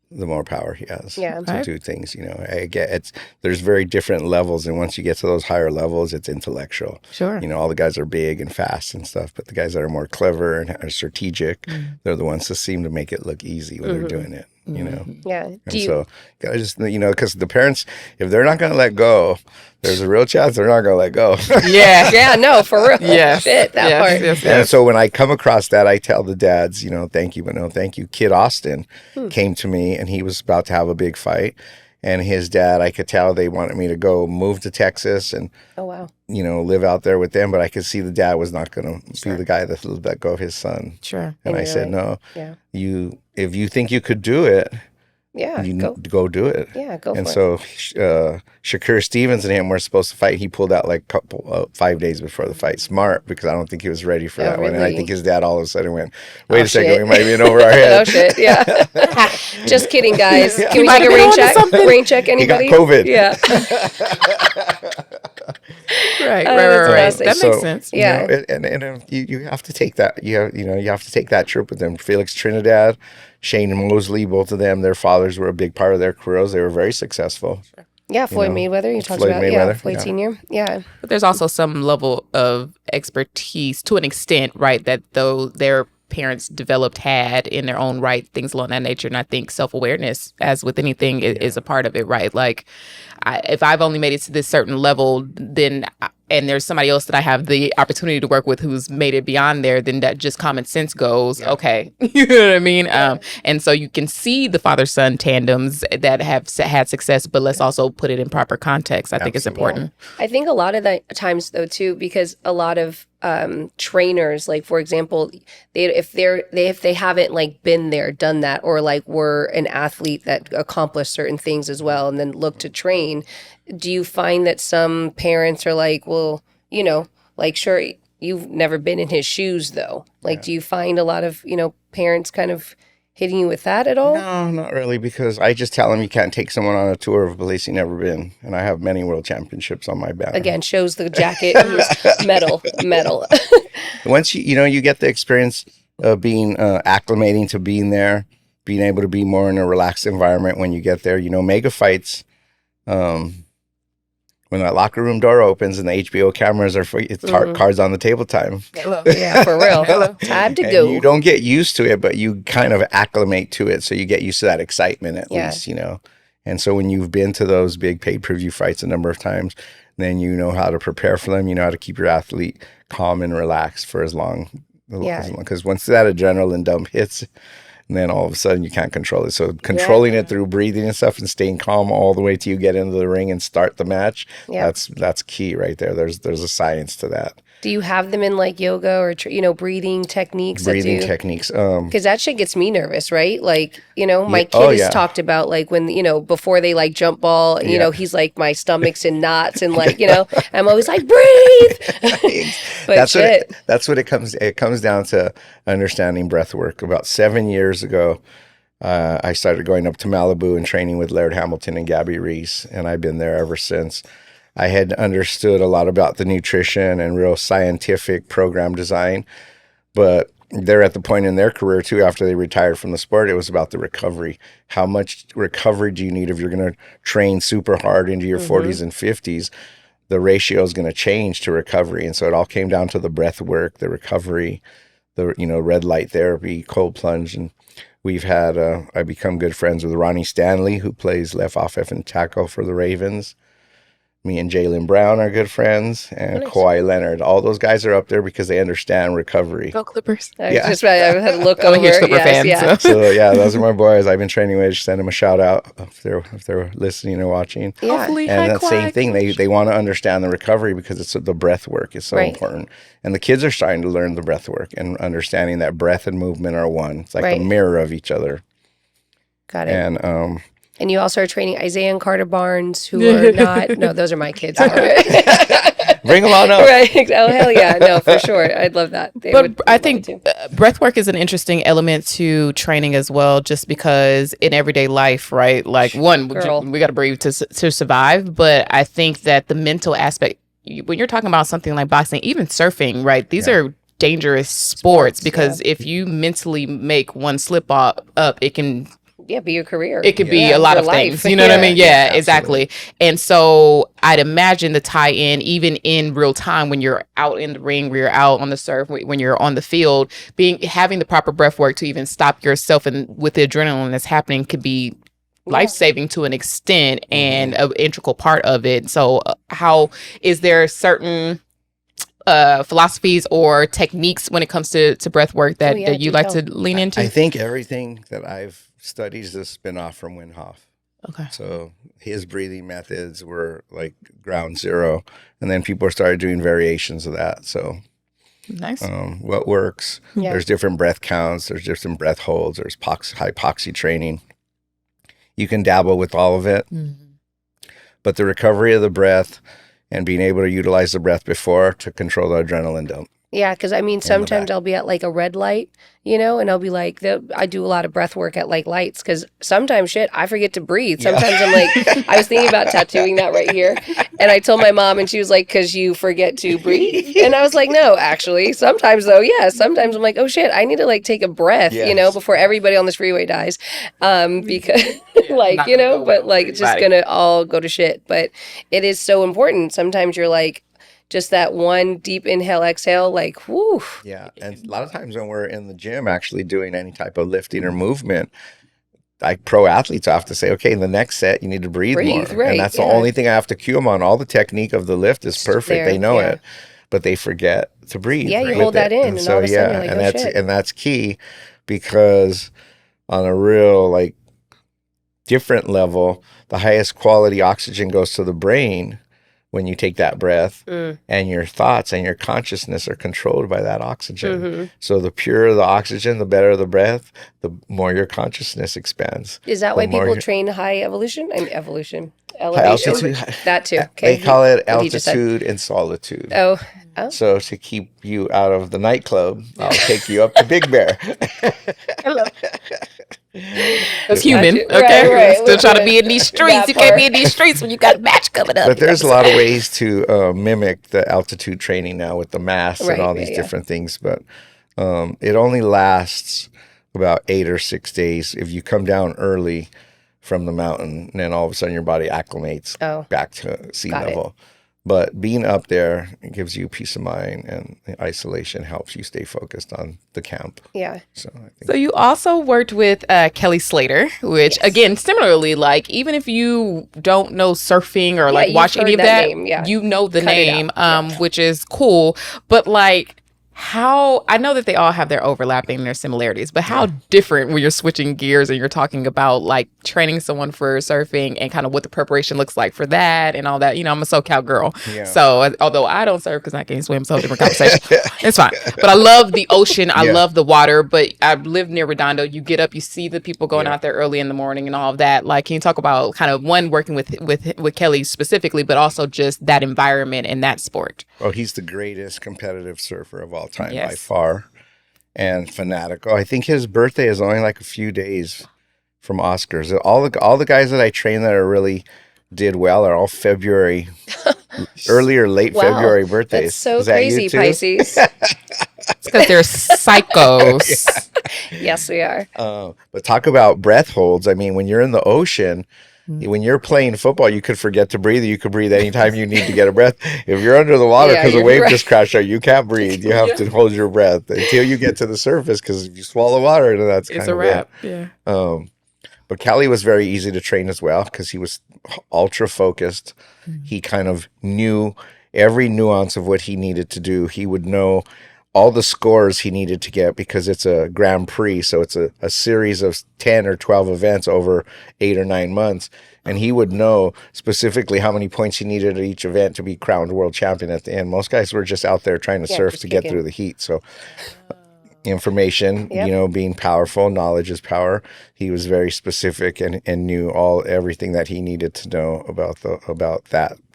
the more power he has to do things. I get there's very different levels, and once you get to those higher levels, it's intellectual. Sure. All the guys are big and fast and stuff, but the guys that are more clever and are strategic, they're the ones that seem to make it look easy when they're doing it. Yeah. And so gotta just because the parents, if they're not gonna let go, there's a real chance they're not gonna let go. No, for real. Shit, that part. Yes. And so when I come across that, I tell the dads, thank you, but no thank you. Kid Austin came to me, and he was about to have a big fight, and his dad, I could tell they wanted me to go move to Texas and, Oh, wow. live out there with them. But I could see the dad was not going to be the guy that let go of his son. Sure. And I said, no, Yeah. if you think you could do it, Yeah. go do it. Yeah, go and for so Shakur Stevens and him were supposed to fight. He pulled out like 5 days before the fight. Smart, because I don't think he was ready for that one. And I think his dad all of a sudden went, wait a second, we might be in over our head. Oh, shit, yeah. Just kidding, guys. Yeah. Can we take a rain check? Rain check, anybody? He got COVID. Yeah. Right. That's That So, makes sense. Yeah. And you have to take that. You have to take that trip with them. Felix Trinidad, Shane Mosley, both of them, their fathers were a big part of their careers. They were very successful. Yeah, Floyd Mayweather, you talked Floyd about. Mayweather, Yeah, Floyd Sr. Yeah. But there's also some level of expertise to an extent, right, that though their parents had in their own right, things along that nature. And I think self-awareness, as with anything, is a part of it, right? Like, if I've only made it to this certain level, and there's somebody else that I have the opportunity to work with who's made it beyond there, then that just common sense goes, okay. You know what I mean? And so you can see the father-son tandems that have had success, but let's also put it in proper context. I think it's important. I think a lot of the times, though, too, because a lot of trainers, like, for example, if they haven't like been there, done that, or like were an athlete that accomplished certain things as well, and then look to train, do you find that some parents are like, well, like, sure, you've never been in his shoes, though. Like, do you find a lot of, parents kind of hitting you with that at all? No, not really, because I just tell them you can't take someone on a tour of a place you've never been. And I have many world championships on my back. Again, shows the jacket, medal. Once you get the experience of being acclimating to being there, being able to be more in a relaxed environment when you get there. Mega fights, when that locker room door opens and the HBO cameras are cards on the table time. Hello. Yeah, for real. Time to go. You don't get used to it, but you kind of acclimate to it. So you get used to that excitement at least, And so when you've been to those big pay-per-view fights a number of times, then you know how to prepare for them. You know how to keep your athlete calm and relaxed for as long. Because once that adrenaline dump hits, and then all of a sudden you can't control it. So controlling it through breathing and stuff and staying calm all the way till you get into the ring and start the match, that's key right there. There's a science to that. Do you have them in like yoga or breathing techniques? Techniques. Because that shit gets me nervous, right? Like, my kid has talked about like when before they like jump ball, he's like, my stomach's in knots and like I'm always like, breathe. But that's what it comes down to, understanding breath work. About 7 years ago, I started going up to Malibu and training with Laird Hamilton and Gabby Reese, and I've been there ever since. I had understood a lot about the nutrition and real scientific program design, but they're at the point in their career too, after they retired from the sport, it was about the recovery. How much recovery do you need if you're going to train super hard into your 40s and 50s? The ratio is going to change to recovery. And so it all came down to the breath work, the recovery, the, red light therapy, cold plunge. And we've had, I become good friends with Ronnie Stanley, who plays left, offensive, and tackle for the Ravens. Me and Jaylen Brown are good friends, and Kawhi Leonard. All those guys are up there because they understand recovery. Go Clippers. I had to look I'm over. a huge Clipper fan. So those are my boys. I've been training with. Send them a shout out if they're listening or watching. Yeah. Hopefully, and that same thing, they want to understand the recovery because it's the breath work is so important. And the kids are starting to learn the breath work and understanding that breath and movement are one. It's like a mirror of each other. Got it. And you also are training Isaiah and Carter Barnes, who are not. No, those are my kids. Bring them on up. Right. Oh, hell yeah. No, for sure. I'd love that. I think breath work is an interesting element to training as well, just because in everyday life, right? Like, one, we got to breathe to survive. But I think that the mental aspect, when you're talking about something like boxing, even surfing, right? These are dangerous sports because if you mentally make one slip up, it can be your career. It could be a lot of things. You know what I mean? Yeah, exactly. And so I'd imagine the tie-in, even in real time, when you're out in the ring, when you're out on the surf, when you're on the field, having the proper breath work to even stop yourself, and with the adrenaline that's happening, could be life-saving to an extent and an integral part of it. So how is there certain philosophies or techniques when it comes to breath work that you like to lean into? I think everything that I've studied is a spin-off from Wim Hof. Okay. So his breathing methods were like ground zero. And then people started doing variations of that. So Nice. what works? Yeah. There's different breath counts. There's different breath holds. There's hypoxia training. You can dabble with all of it. But the recovery of the breath and being able to utilize the breath before to control the adrenaline dump. Yeah, because I mean, sometimes I'll be at like a red light, you know, and I'll be like, I do a lot of breath work at like lights because sometimes I forget to breathe. Sometimes I'm like, I was thinking about tattooing that right here. And I told my mom and she was like, because you forget to breathe. And I was like, no, actually, sometimes though, yeah, sometimes I'm like, oh shit, I need to like take a breath, you know, before everybody on this freeway dies. Because like, you know, but like it's just going to all go to shit. But it is so important. Sometimes you're like, just that one deep inhale, exhale, like, whoo. Yeah. And a lot of times when we're in the gym actually doing any type of lifting or movement, like pro athletes, I have to say, okay, in the next set, you need to breathe more. Right, and that's the only thing I have to cue them on. All the technique of the lift is perfect. They know it, but they forget to breathe. Yeah, you hold that in. And so, all of a sudden you're like, and oh, that's shit. and that's key because on a real like different level, the highest quality oxygen goes to the brain when you take that breath, and your thoughts and your consciousness are controlled by that oxygen. So the purer the oxygen, the better the breath, the more your consciousness expands. Is that why people train high evolution? Elevation. Altitude. That too. Okay. They call it altitude and solitude. Oh. So to keep you out of the nightclub, I'll take you up to Big Bear. Hello. As human, okay? Right. Still trying to be in these streets. You can't be in these streets when you got a match coming up. But there's a lot of ways to mimic the altitude training now with the masks and all these different things. But it only lasts about 8 or 6 days. If you come down early from the mountain, and then all of a sudden your body acclimates back to sea level. But being up there, it gives you peace of mind, and isolation helps you stay focused on the camp. Yeah. So you also worked with Kelly Slater, which again, similarly, like even if you don't know surfing or like watch any of that, you know the name, which is cool. But like, how, I know that they all have their overlapping and their similarities, but how different when you're switching gears and you're talking about like training someone for surfing and kind of what the preparation looks like for that and all that. You know, I'm a SoCal girl. So although I don't surf because I can't swim, so different conversation. It's fine. But I love the ocean. I love the water. But I live near Redondo. You get up, you see the people going out there early in the morning and all of that. Like, can you talk about kind of one, working with Kelly specifically, but also just that environment and that sport? Oh, he's the greatest competitive surfer of all time by far, and fanatical. I think his birthday is only like a few days from Oscars. All the guys that I train that are really did well are all February, early or late February birthdays. That's so is that crazy, Pisces. It's because they're psychos. Yes, we are. But talk about breath holds. I mean, when you're in the ocean, when you're playing football, you could forget to breathe. You could breathe anytime you need to get a breath. If you're under the water because a wave just crashed out, you can't breathe. You have to hold your breath until you get to the surface, because if you swallow water, then that's kind of wrap. it. But Kelly was very easy to train as well because he was ultra focused. He kind of knew every nuance of what he needed to do. He would know all the scores he needed to get because it's a Grand Prix. So it's a series of 10 or 12 events over 8 or 9 months. And he would know specifically how many points he needed at each event to be crowned world champion at the end. Most guys were just out there trying to surf to get through the heat. So information, you know, being powerful, knowledge is power. He was very specific and knew everything that he needed to know about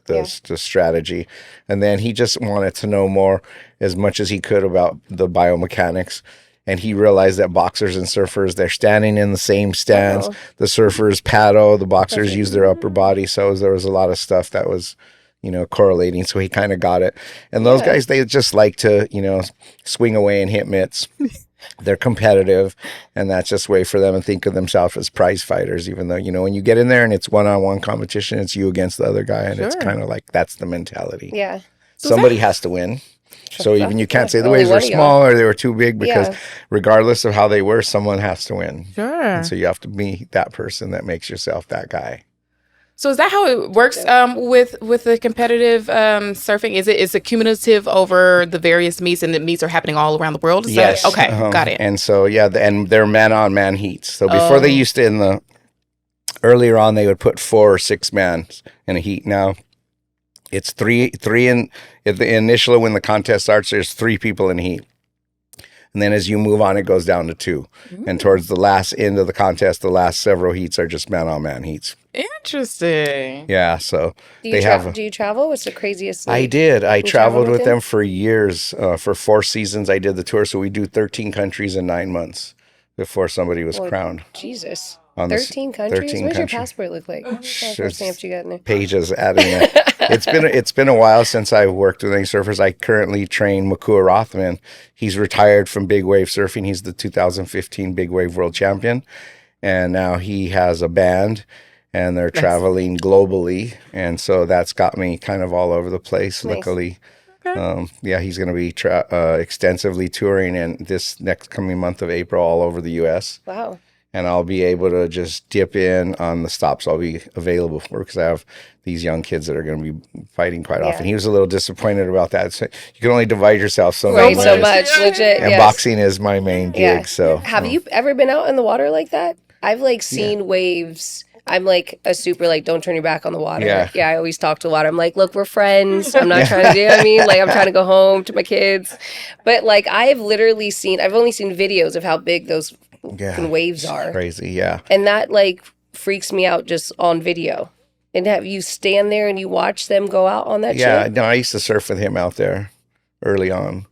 the strategy. And then he just wanted to know more, as much as he could, about the biomechanics. And he realized that boxers and surfers, they're standing in the same stance. The surfers paddle, the boxers use their upper body. So there was a lot of stuff that was, you know, correlating. So he kind of got it. And those guys, they just like to, you know, swing away and hit mitts. They're competitive, and that's just a way for them to think of themselves as prize fighters, even though, you know, when you get in there and it's one-on-one competition, it's you against the other guy, and it's kind of like, that's the mentality. Yeah. Somebody has to win. So even you can't say the waves were small or they were too big, because regardless of how they were, someone has to win. And so you have to be that person that makes yourself that guy. So is that how it works with the competitive surfing? Is it cumulative over the various meets, and the meets are happening all around the world? Yes. Okay, got it. And so, and they're man-on-man heats. So before they used to, Earlier on, they would put 4 or 6 men in a heat. Now it's three in initially when the contest starts. There's 3 people in heat, and then as you move on, it goes down to 2. And towards the last end of the contest, the last several heats are just man-on-man heats. Interesting. Yeah, so Do you travel? What's the craziest? I did. I traveled with them for years. For 4 seasons, I did the tour. So we do 13 countries in 9 months before somebody was crowned. Jesus. On 13 countries? 13 What does your countries. passport look like? First stamp you got in there. Pages adding it. It's been a while since I worked with any surfers. I currently train Makua Rothman. He's retired from big wave surfing. He's the 2015 big wave world champion, and now he has a band, and they're traveling globally, and so that's got me kind of all over the place. Nice. Luckily, he's going to be extensively touring in this next coming month of April all over the U.S. Wow. And I'll be able to just dip in on the stops I'll be available for, because I have these young kids that are going to be fighting quite often. He was a little disappointed about that. So you can only divide yourself so much. Legit. And boxing is my main gig. So have you ever been out in the water like that? I've like seen waves. I'm like a super like, don't turn your back on the water. Yeah, I always talk to the water. I'm like, look, we're friends. I'm not trying to do, I mean, like I'm trying to go home to my kids. But like I've only seen videos of how big those fucking waves are. Crazy, yeah. And that like freaks me out just on video. And have you stand there and you watch them go out on that shit? No, I used to surf with him out there early on.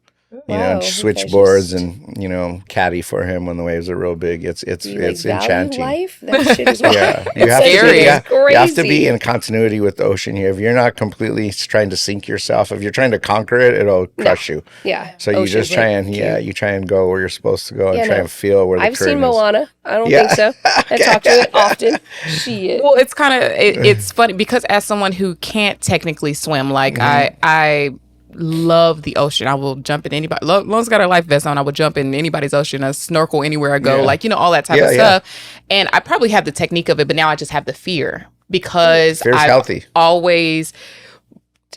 You know, switchboards and, you know, caddy for him when the waves are real big. It's enchanting. Life? That shit is wild. You have to be in continuity with the ocean here. If you're not completely trying to sink yourself, if you're trying to conquer it, it'll crush you. Yeah. So you just try and go where you're supposed to go and try and feel where the current is. I've seen Moana. I don't think so. I talk to it often. Shit. Well, it's kind of it's funny because as someone who can't technically swim, like I love the ocean. I will jump in anybody. As long as I got a life vest on, I would jump in anybody's ocean. I snorkel anywhere I go. Like, you know, all that type of stuff. And I probably have the technique of it, but now I just have the fear because Fear's healthy. Always.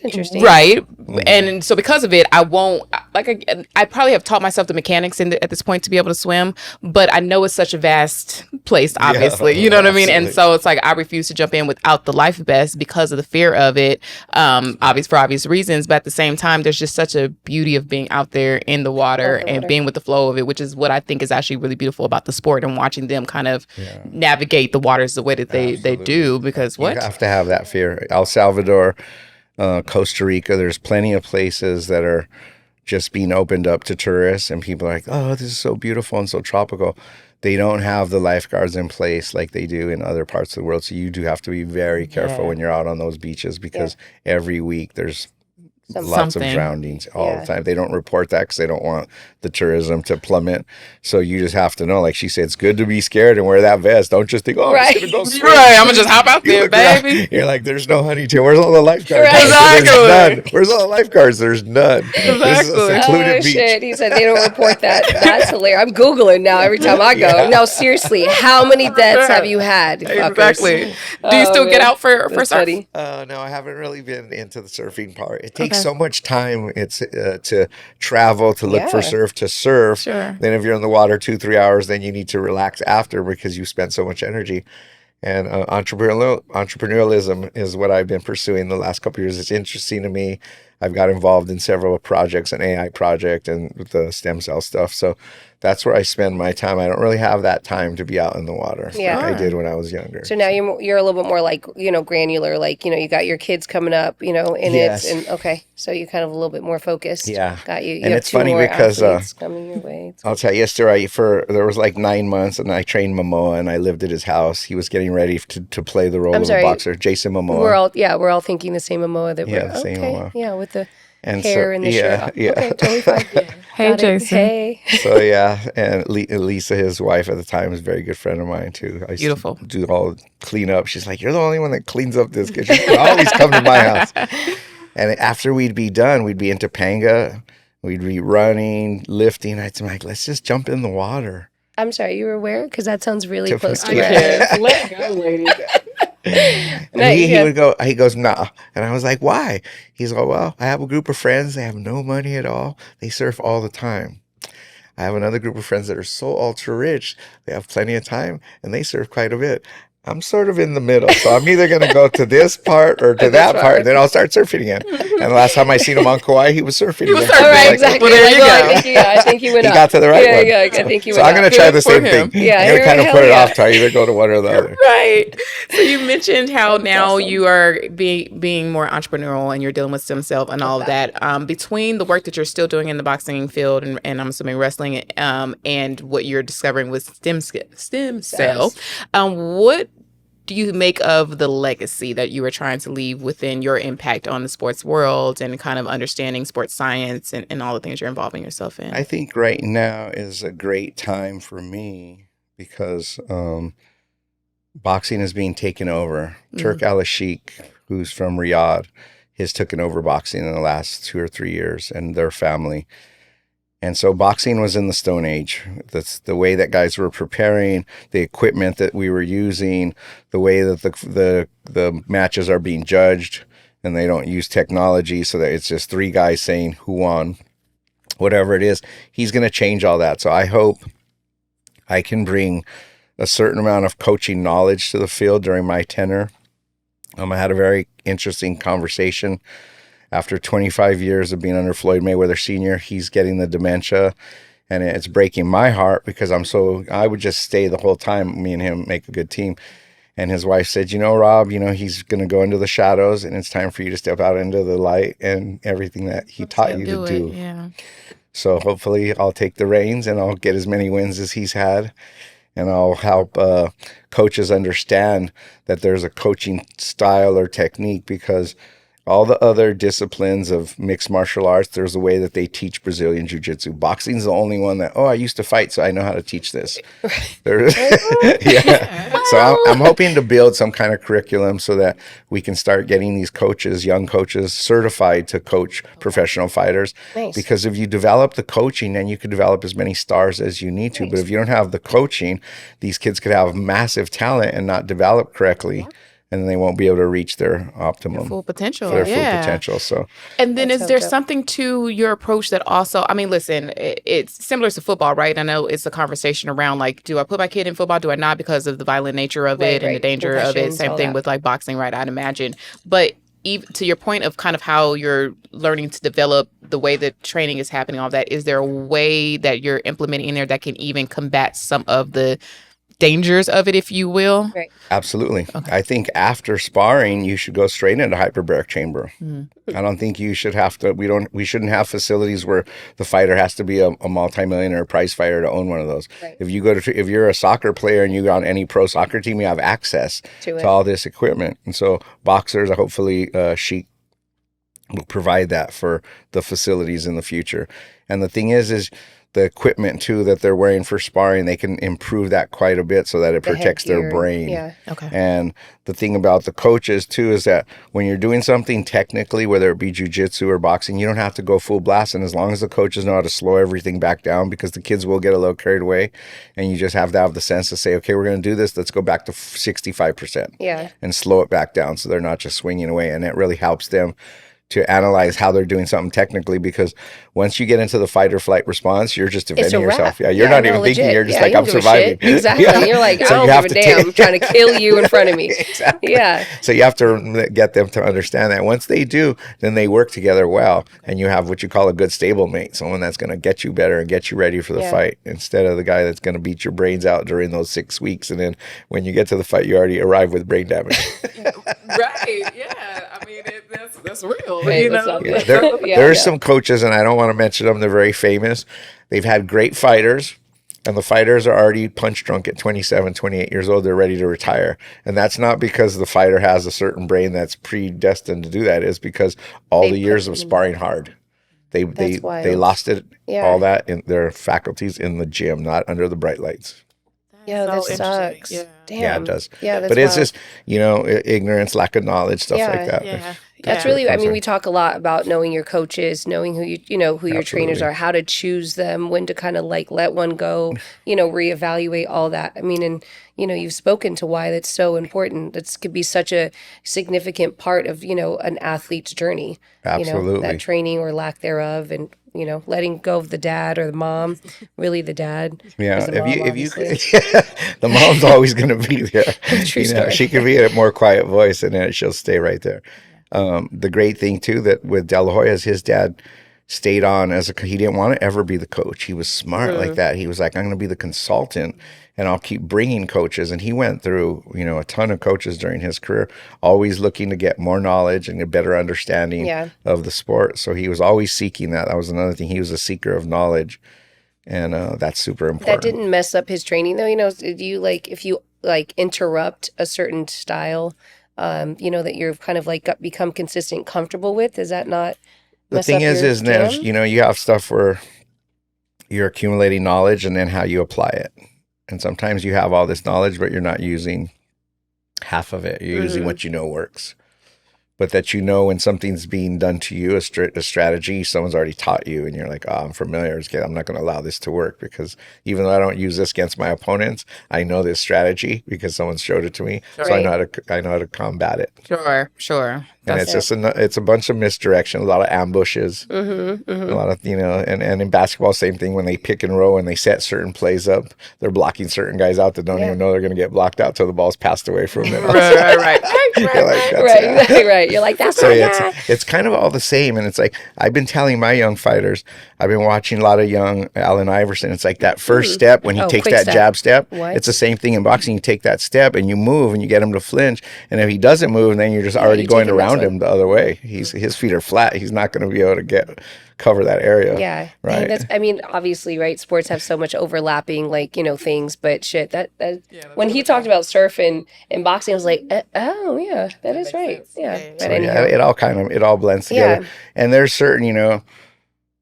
Interesting. Right. And so because of it, I won't, like, I probably have taught myself the mechanics at this point to be able to swim, but I know it's such a vast place, obviously. You know what I mean? And so it's like, I refuse to jump in without the life vest because of the fear of it, for obvious reasons. But at the same time, there's just such a beauty of being out there in the water and being with the flow of it, which is what I think is actually really beautiful about the sport and watching them kind of navigate the waters the way that they do. Because you have to have that fear. El Salvador, Costa Rica, there's plenty of places that are just being opened up to tourists, and people are like, oh, this is so beautiful and so tropical. They don't have the lifeguards in place like they do in other parts of the world. So you do have to be very careful when you're out on those beaches, because every week there's lots of drownings all the time. They don't report that because they don't want the tourism to plummet. So you just have to know, like she said, it's good to be scared and wear that vest. Don't just think, oh, I'm just gonna go swim. I'm gonna just hop out there, baby. You're like, there's no honey tail. Where's all the lifeguards? Exactly. There's none. Where's all the lifeguards? There's none. This is a secluded beach. Shit. He said they don't report that. That's hilarious. I'm Googling now every time I go. No, seriously, how many deaths have you had? Exactly. Do you still get out for surf? No, I haven't really been into the surfing part. It takes so much time. It's to travel, to look for surf, to surf. Sure. Then if you're in the water 2-3 hours, then you need to relax after because you spent so much energy. And entrepreneurialism is what I've been pursuing the last couple of years. It's interesting to me. I've got involved in several projects, an AI project and with the stem cell stuff. So that's where I spend my time. I don't really have that time to be out in the water like I did when I was younger. So now you're a little bit more like, granular, like, you got your kids coming up, in it. And so you're kind of a little bit more focused. Yeah. Got you. And it's funny because coming your way. I'll tell you a story. There was like 9 months and I trained Momoa and I lived at his house. He was getting ready to play the role of a boxer. Jason Momoa. We're all thinking the same Momoa the same Momoa. Yeah, with the hair and the shirt. Yeah. Okay, totally fine. Hey, Jason. Hey. So and Lisa, his wife at the time, is a very good friend of mine too. I Beautiful. Do all clean up. She's like, you're the only one that cleans up this because you always come to my house. And after we'd be done, we'd be in Topanga. We'd be running, lifting. I'd be like, let's just jump in the water. I'm sorry, you were where? Because that sounds really close to where. Let go, lady. And he would go, he goes, nah. And I was like, why? He's like, well, I have a group of friends. They have no money at all. They surf all the time. I have another group of friends that are so ultra rich. They have plenty of time and they surf quite a bit. I'm sort of in the middle, so I'm either going to go to this part or to that part, and then I'll start surfing again. And the last time I seen him on Kauai, he was surfing. He was again. surfing. All right, Like, exactly. well, there Like, you well, go. I think you went He up. got to the right one. Yeah, I think you So went I'm going up. to try the Good same for thing. him. Yeah, I'm going to kind of hell put it yeah. off to either go to one or the other. Right. So you mentioned how now awesome. you are being more entrepreneurial and you're dealing with stem cell and all of that. Between the work that you're still doing in the boxing field and I'm assuming wrestling, and what you're discovering with stem cell, what do you make of the legacy that you were trying to leave within your impact on the sports world and kind of understanding sports science and all the things you're involving yourself in? I think right now is a great time for me because boxing is being taken over. Turk Al-Sheikh, who's from Riyadh, has taken over boxing in the last 2 or 3 years, and their family. And so boxing was in the Stone Age. That's the way that guys were preparing, the equipment that we were using, the way that the matches are being judged, and they don't use technology, so that it's just 3 guys saying who won. Whatever it is, he's going to change all that. So I hope I can bring a certain amount of coaching knowledge to the field during my tenure. I had a very interesting conversation. After 25 years of being under Floyd Mayweather Sr., he's getting the dementia, and it's breaking my heart because I would just stay the whole time, me and him make a good team. And his wife said, Rob, he's going to go into the shadows, and it's time for you to step out into the light and everything that he taught you to do. Yeah. So hopefully I'll take the reins and I'll get as many wins as he's had. And I'll help coaches understand that there's a coaching style or technique, because all the other disciplines of mixed martial arts, there's a way that they teach Brazilian Jiu-Jitsu. Boxing's the only one that, I used to fight, so I know how to teach this. Yeah. So I'm hoping to build some kind of curriculum so that we can start getting these coaches, young coaches, certified to coach professional fighters. Nice. Because if you develop the coaching, then you can develop as many stars as you need to. But if you don't have the coaching, these kids could have massive talent and not develop correctly. And then they won't be able to reach their optimum, Full potential. full Yeah. potential. So, And then That's is there so dope. something to your approach that also, listen, it's similar to football, right? I know it's a conversation around like, do I put my kid in football? Do I not, because of the violent nature of Right, it and the right. danger of it? Concussions, Same all thing that. with like boxing, right? I'd imagine. But even to your point of kind of how you're learning to develop the way that training is happening, all that, is there a way that you're implementing in there that can even combat some of the dangers of it, if you will? Right. absolutely. I think after sparring, you should go straight into hyperbaric chamber. I don't think you should have to. We shouldn't have facilities where the fighter has to be a multimillionaire prize fighter to own one of those. Right. If you're a soccer player and you're on any pro soccer team, you have access To it. to all this equipment. And so boxers, hopefully, Sheik will provide that for the facilities in the future. And the thing is the equipment too that they're wearing for sparring, they can improve that quite a bit so that it The protects their headgear. brain. Yeah. Okay. And the thing about the coaches too is that when you're doing something technically, whether it be jiu-jitsu or boxing, you don't have to go full blast. And as long as the coaches know how to slow everything back down, because the kids will get a little carried away, and you just have to have the sense to say, okay, we're going to do this. Let's go back to 65%. Yeah. And slow it back down so they're not just swinging away. And it really helps them to analyze how they're doing something technically, because once you get into the fight or flight response, you're just It's a defending wrap. yourself. Yeah, you're not even thinking. legit. You're just Yeah, like, you I'm don't give a surviving. shit. Exactly. Yeah. You're like, So I you don't have give a to damn. I'm trying to kill you in front of me. Exactly. Yeah. So you have to get them to understand that. Once they do, then they work together well, and you have what you call a good stablemate, someone that's going to get you better and get you ready for the Yeah. fight, instead of the guy that's going to beat your brains out during those 6 weeks, and then when you get to the fight, you already arrive with brain damage. Right. Yeah. That's real. Right, you that's know? not Yeah, good. there's some coaches, and I don't want to mention them. They're very famous. They've had great fighters, and the fighters are already punch drunk at 27, 28 years old. They're ready to retire. And that's not because the fighter has a certain brain that's predestined to do that. It's because all They the years put of them in- sparring hard. They wild. lost it, Yeah. all that in their faculties in the gym, not under the bright lights. Yeah, So that interesting. sucks. Yeah. Damn. Yeah, it does. Yeah, that's But it's wild. just, ignorance, lack of knowledge, stuff like that. Yeah. That's Yeah. really, I I'm mean, sorry. we talk a lot about knowing your coaches, knowing who you know, who your trainers Absolutely. are, how to choose them, when to kind of like let one go, reevaluate all that. I mean, and, you've spoken to why that's so important. That's could be such a significant part of, an athlete's journey, Absolutely. that training or lack thereof, and, letting go of the dad or the mom, really the dad. Yeah, is the mom, if you obviously. the mom's always going to be there. True story. She can be a more quiet voice, and then she'll stay right there. The great thing too that with De La Hoya is his dad stayed on he didn't want to ever be the coach. He was smart like that. He was like, I'm going to be the consultant, and I'll keep bringing coaches. And he went through a ton of coaches during his career, always looking to get more knowledge and a better understanding of the sport. So he was always seeking that. That was another thing. He was a seeker of knowledge. And that's super important. That didn't mess up his training, though. Do you if you interrupt a certain style, that you're kind of become consistent, comfortable with? Does that not The mess thing up is your there's, jam? you have stuff where you're accumulating knowledge and then how you apply it. And sometimes you have all this knowledge, but you're not using half of it. You're using what you know works. But that when something's being done to you, a strategy, someone's already taught you, and you're like, oh, I'm familiar. I'm not going to allow this to work, because even though I don't use this against my opponents, I know this strategy because someone showed it to me. Sure. So I know how to combat it. Sure. And it's just it's a bunch of misdirection, a lot of ambushes, a lot of and in basketball, same thing. When they pick and roll and they set certain plays up, they're blocking certain guys out that don't even know they're going to get blocked out till the ball's passed away from them. Right. You're like, that's it. Right. You're like, that's So my guy. it's kind of all the same. And it's like, I've been telling my young fighters, I've been watching a lot of young Allen Iverson. It's like that first step when he takes quick that step. jab step. What? It's the same thing in boxing. You take that step and you move and you get him to flinch. And if he doesn't move, then you're just already you going take him around this him the other way. His feet are flat. He's not going to be able to cover that area. Yeah. Right. And obviously, right, sports have so much overlapping, things, but shit, that when he talked about surf and boxing, I was like, oh, yeah, that is right. Yeah. Yeah. But So, anyhow, it all blends together. Yeah. And there's certain,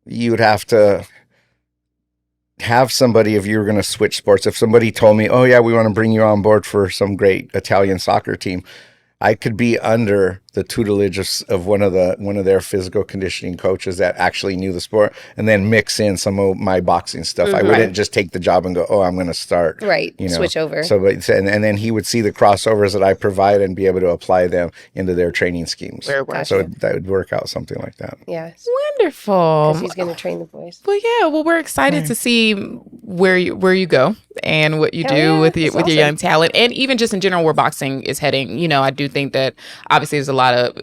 you would have to have somebody, if you were going to switch sports. If somebody told me, oh yeah, we want to bring you on board for some great Italian soccer team, I could be under the tutelage of one of their physical conditioning coaches that actually knew the sport, and then mix in some of my boxing stuff. I wouldn't just take the job and go, oh, I'm going to start. Right. Switch over. So, and then he would see the crossovers that I provide and be able to apply them into their training schemes. Gotcha. So that would work out something like that. Yeah. Wonderful. He's going to train the boys. Well, we're excited to see where you go and what you Hell do yeah, with that's your awesome. young talent, and even just in general where boxing is heading. I do think that obviously there's a lot of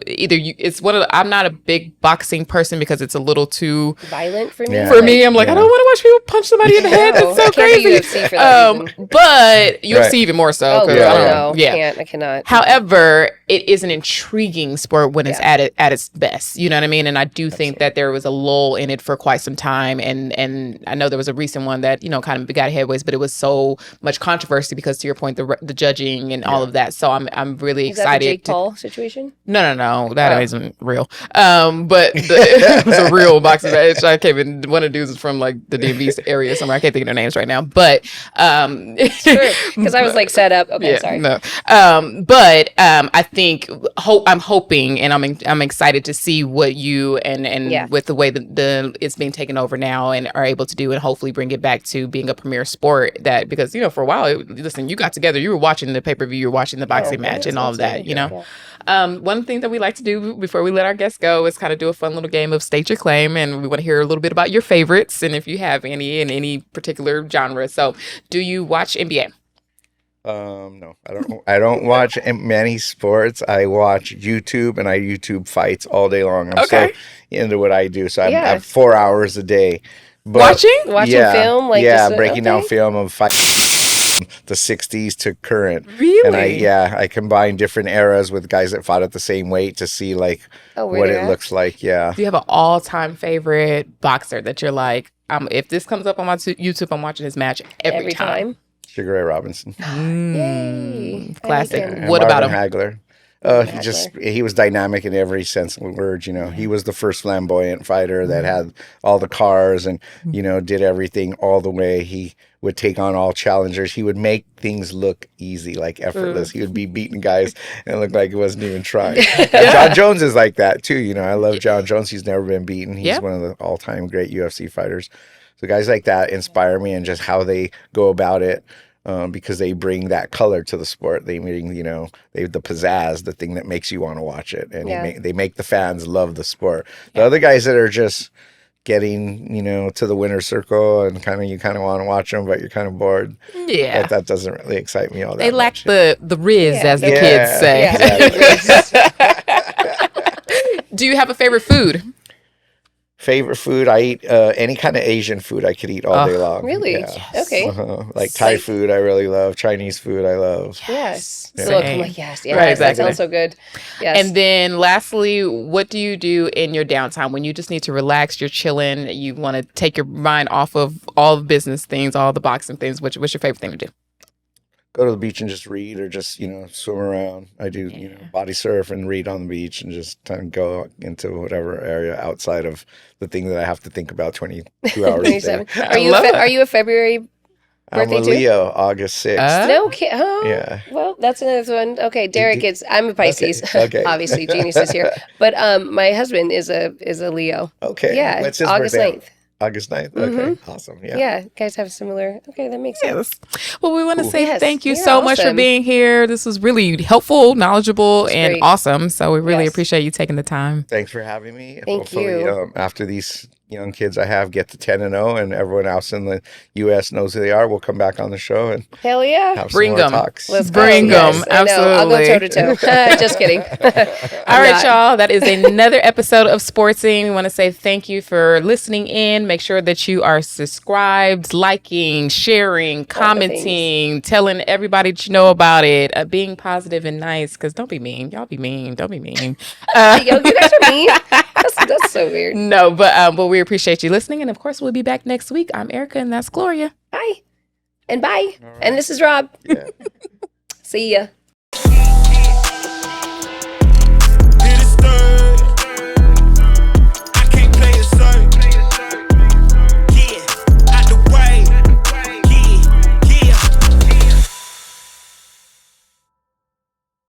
I'm not a big boxing person because it's a little too Violent for me. Yeah. for me. I'm like, I don't want to watch people punch somebody in the head. No, It's so I can't do crazy. UFC for that reason. But UFC Right. even more so. Oh, 'cause yeah, I don't no. know. Yeah. I cannot. However, it is an intriguing sport when it's at its best. You know what I mean? And I do think that there was a lull in it for quite some time. And I know there was a recent one that, kind of got headways, but it was so much controversy because, to your point, the judging and all of that. So I'm really Is that the excited. Jake Paul situation? No, that isn't real. But it was a real boxing match. I can't even. One of the dudes is from like the DMV area somewhere. I can't think of their names right now. But Because I was like set up. Okay, sorry. no. But I think I'm hoping, and I'm excited to see what you and with the way the it's being taken over now and are able to do, and hopefully bring it back to being a premier sport. That because for a while, listen, you got together, you were watching the pay-per-view, you were watching the boxing match and all of that. One thing that we like to do before we let our guests go is kind of do a fun little game of state your claim, and we want to hear a little bit about your favorites and if you have any in any particular genre. So, do you watch NBA? No, I don't watch many sports. I watch YouTube, and I YouTube fights all day long. I'm so into what I do. So I have 4 hours a day. But, Watching film, breaking down film of fight the 60s to current. Really? And I combine different eras with guys that fought at the same weight to see like what it looks like. Yeah. Do you have an all-time favorite boxer that you're like, if this comes up on my YouTube, I'm watching his match every time? Sugar Ray Robinson. Yay. Classic. I like him. And What about Marvin him? Hagler. He was dynamic in every sense of the word. He was the first flamboyant fighter that had all the cars and, did everything all the way. He would take on all challengers. He would make things look easy, like effortless. He would be beating guys and it looked like it wasn't even trying. John Jones is like that too. I love John Jones. He's never been beaten. He's one of the all-time great UFC fighters. So guys like that inspire me and just how they go about it. Because they bring that color to the sport. They bring, the pizzazz, the thing that makes you want to watch it. And they make the fans love the sport. The other guys that are just getting, to the winner's circle and you kind of want to watch them, but you're kind of bored. Yeah. That doesn't really excite me all that much. They lack the riz, as the kids say. Yeah. Do you have a favorite food? Favorite food, I eat any kind of Asian food I could eat all day long. Really? Yeah. Yes. Okay. Like Thai food, I really love. Chinese food, I love. Yes. Yeah. So I'm like, yes. Right, exactly. That sounds so good. Yes. And then lastly, what do you do in your downtime when you just need to relax, you're chilling, you want to take your mind off of all the business things, all the boxing things? What's your favorite thing to do? Go to the beach and just read or just, swim around. I do, body surf and read on the beach and just kind of go into whatever area outside of the thing that I have to think about 22 hours a day. Are you a February birthday I'm a Leo, August 6th. No kidding. Oh, yeah. Well, that's another one. Okay, Derek, I'm a Pisces. Okay. Obviously, Genius is here. But my husband is a Leo. Okay. Yeah, what's his August birthday? 9th. August 9th? Okay, awesome. Yeah. Yeah, guys have similar. Okay, that makes sense. Well, we want to say thank you so much for being here. This was really helpful, knowledgeable, and awesome. So we really appreciate you taking the time. Thanks for having me. Thank you. After these young kids I have get to 10-0 and everyone else in the U.S. knows who they are, we'll come back on the show and hell yeah, have bring some more talks. Let's bring them. Yes, absolutely. I'll go toe to toe. Just kidding. All right, y'all. That is another episode of Sportsing. We want to say thank you for listening in. Make sure that you are subscribed, liking, sharing, commenting, telling everybody that you know about it, being positive and nice. Because don't be mean. Y'all be mean. Don't be mean. Yo, you guys are mean. That's so weird. No, but we appreciate you listening. And of course, we'll be back next week. I'm Erica and that's Gloria. Bye. And bye. Right. And this is Rob. Yeah. See ya.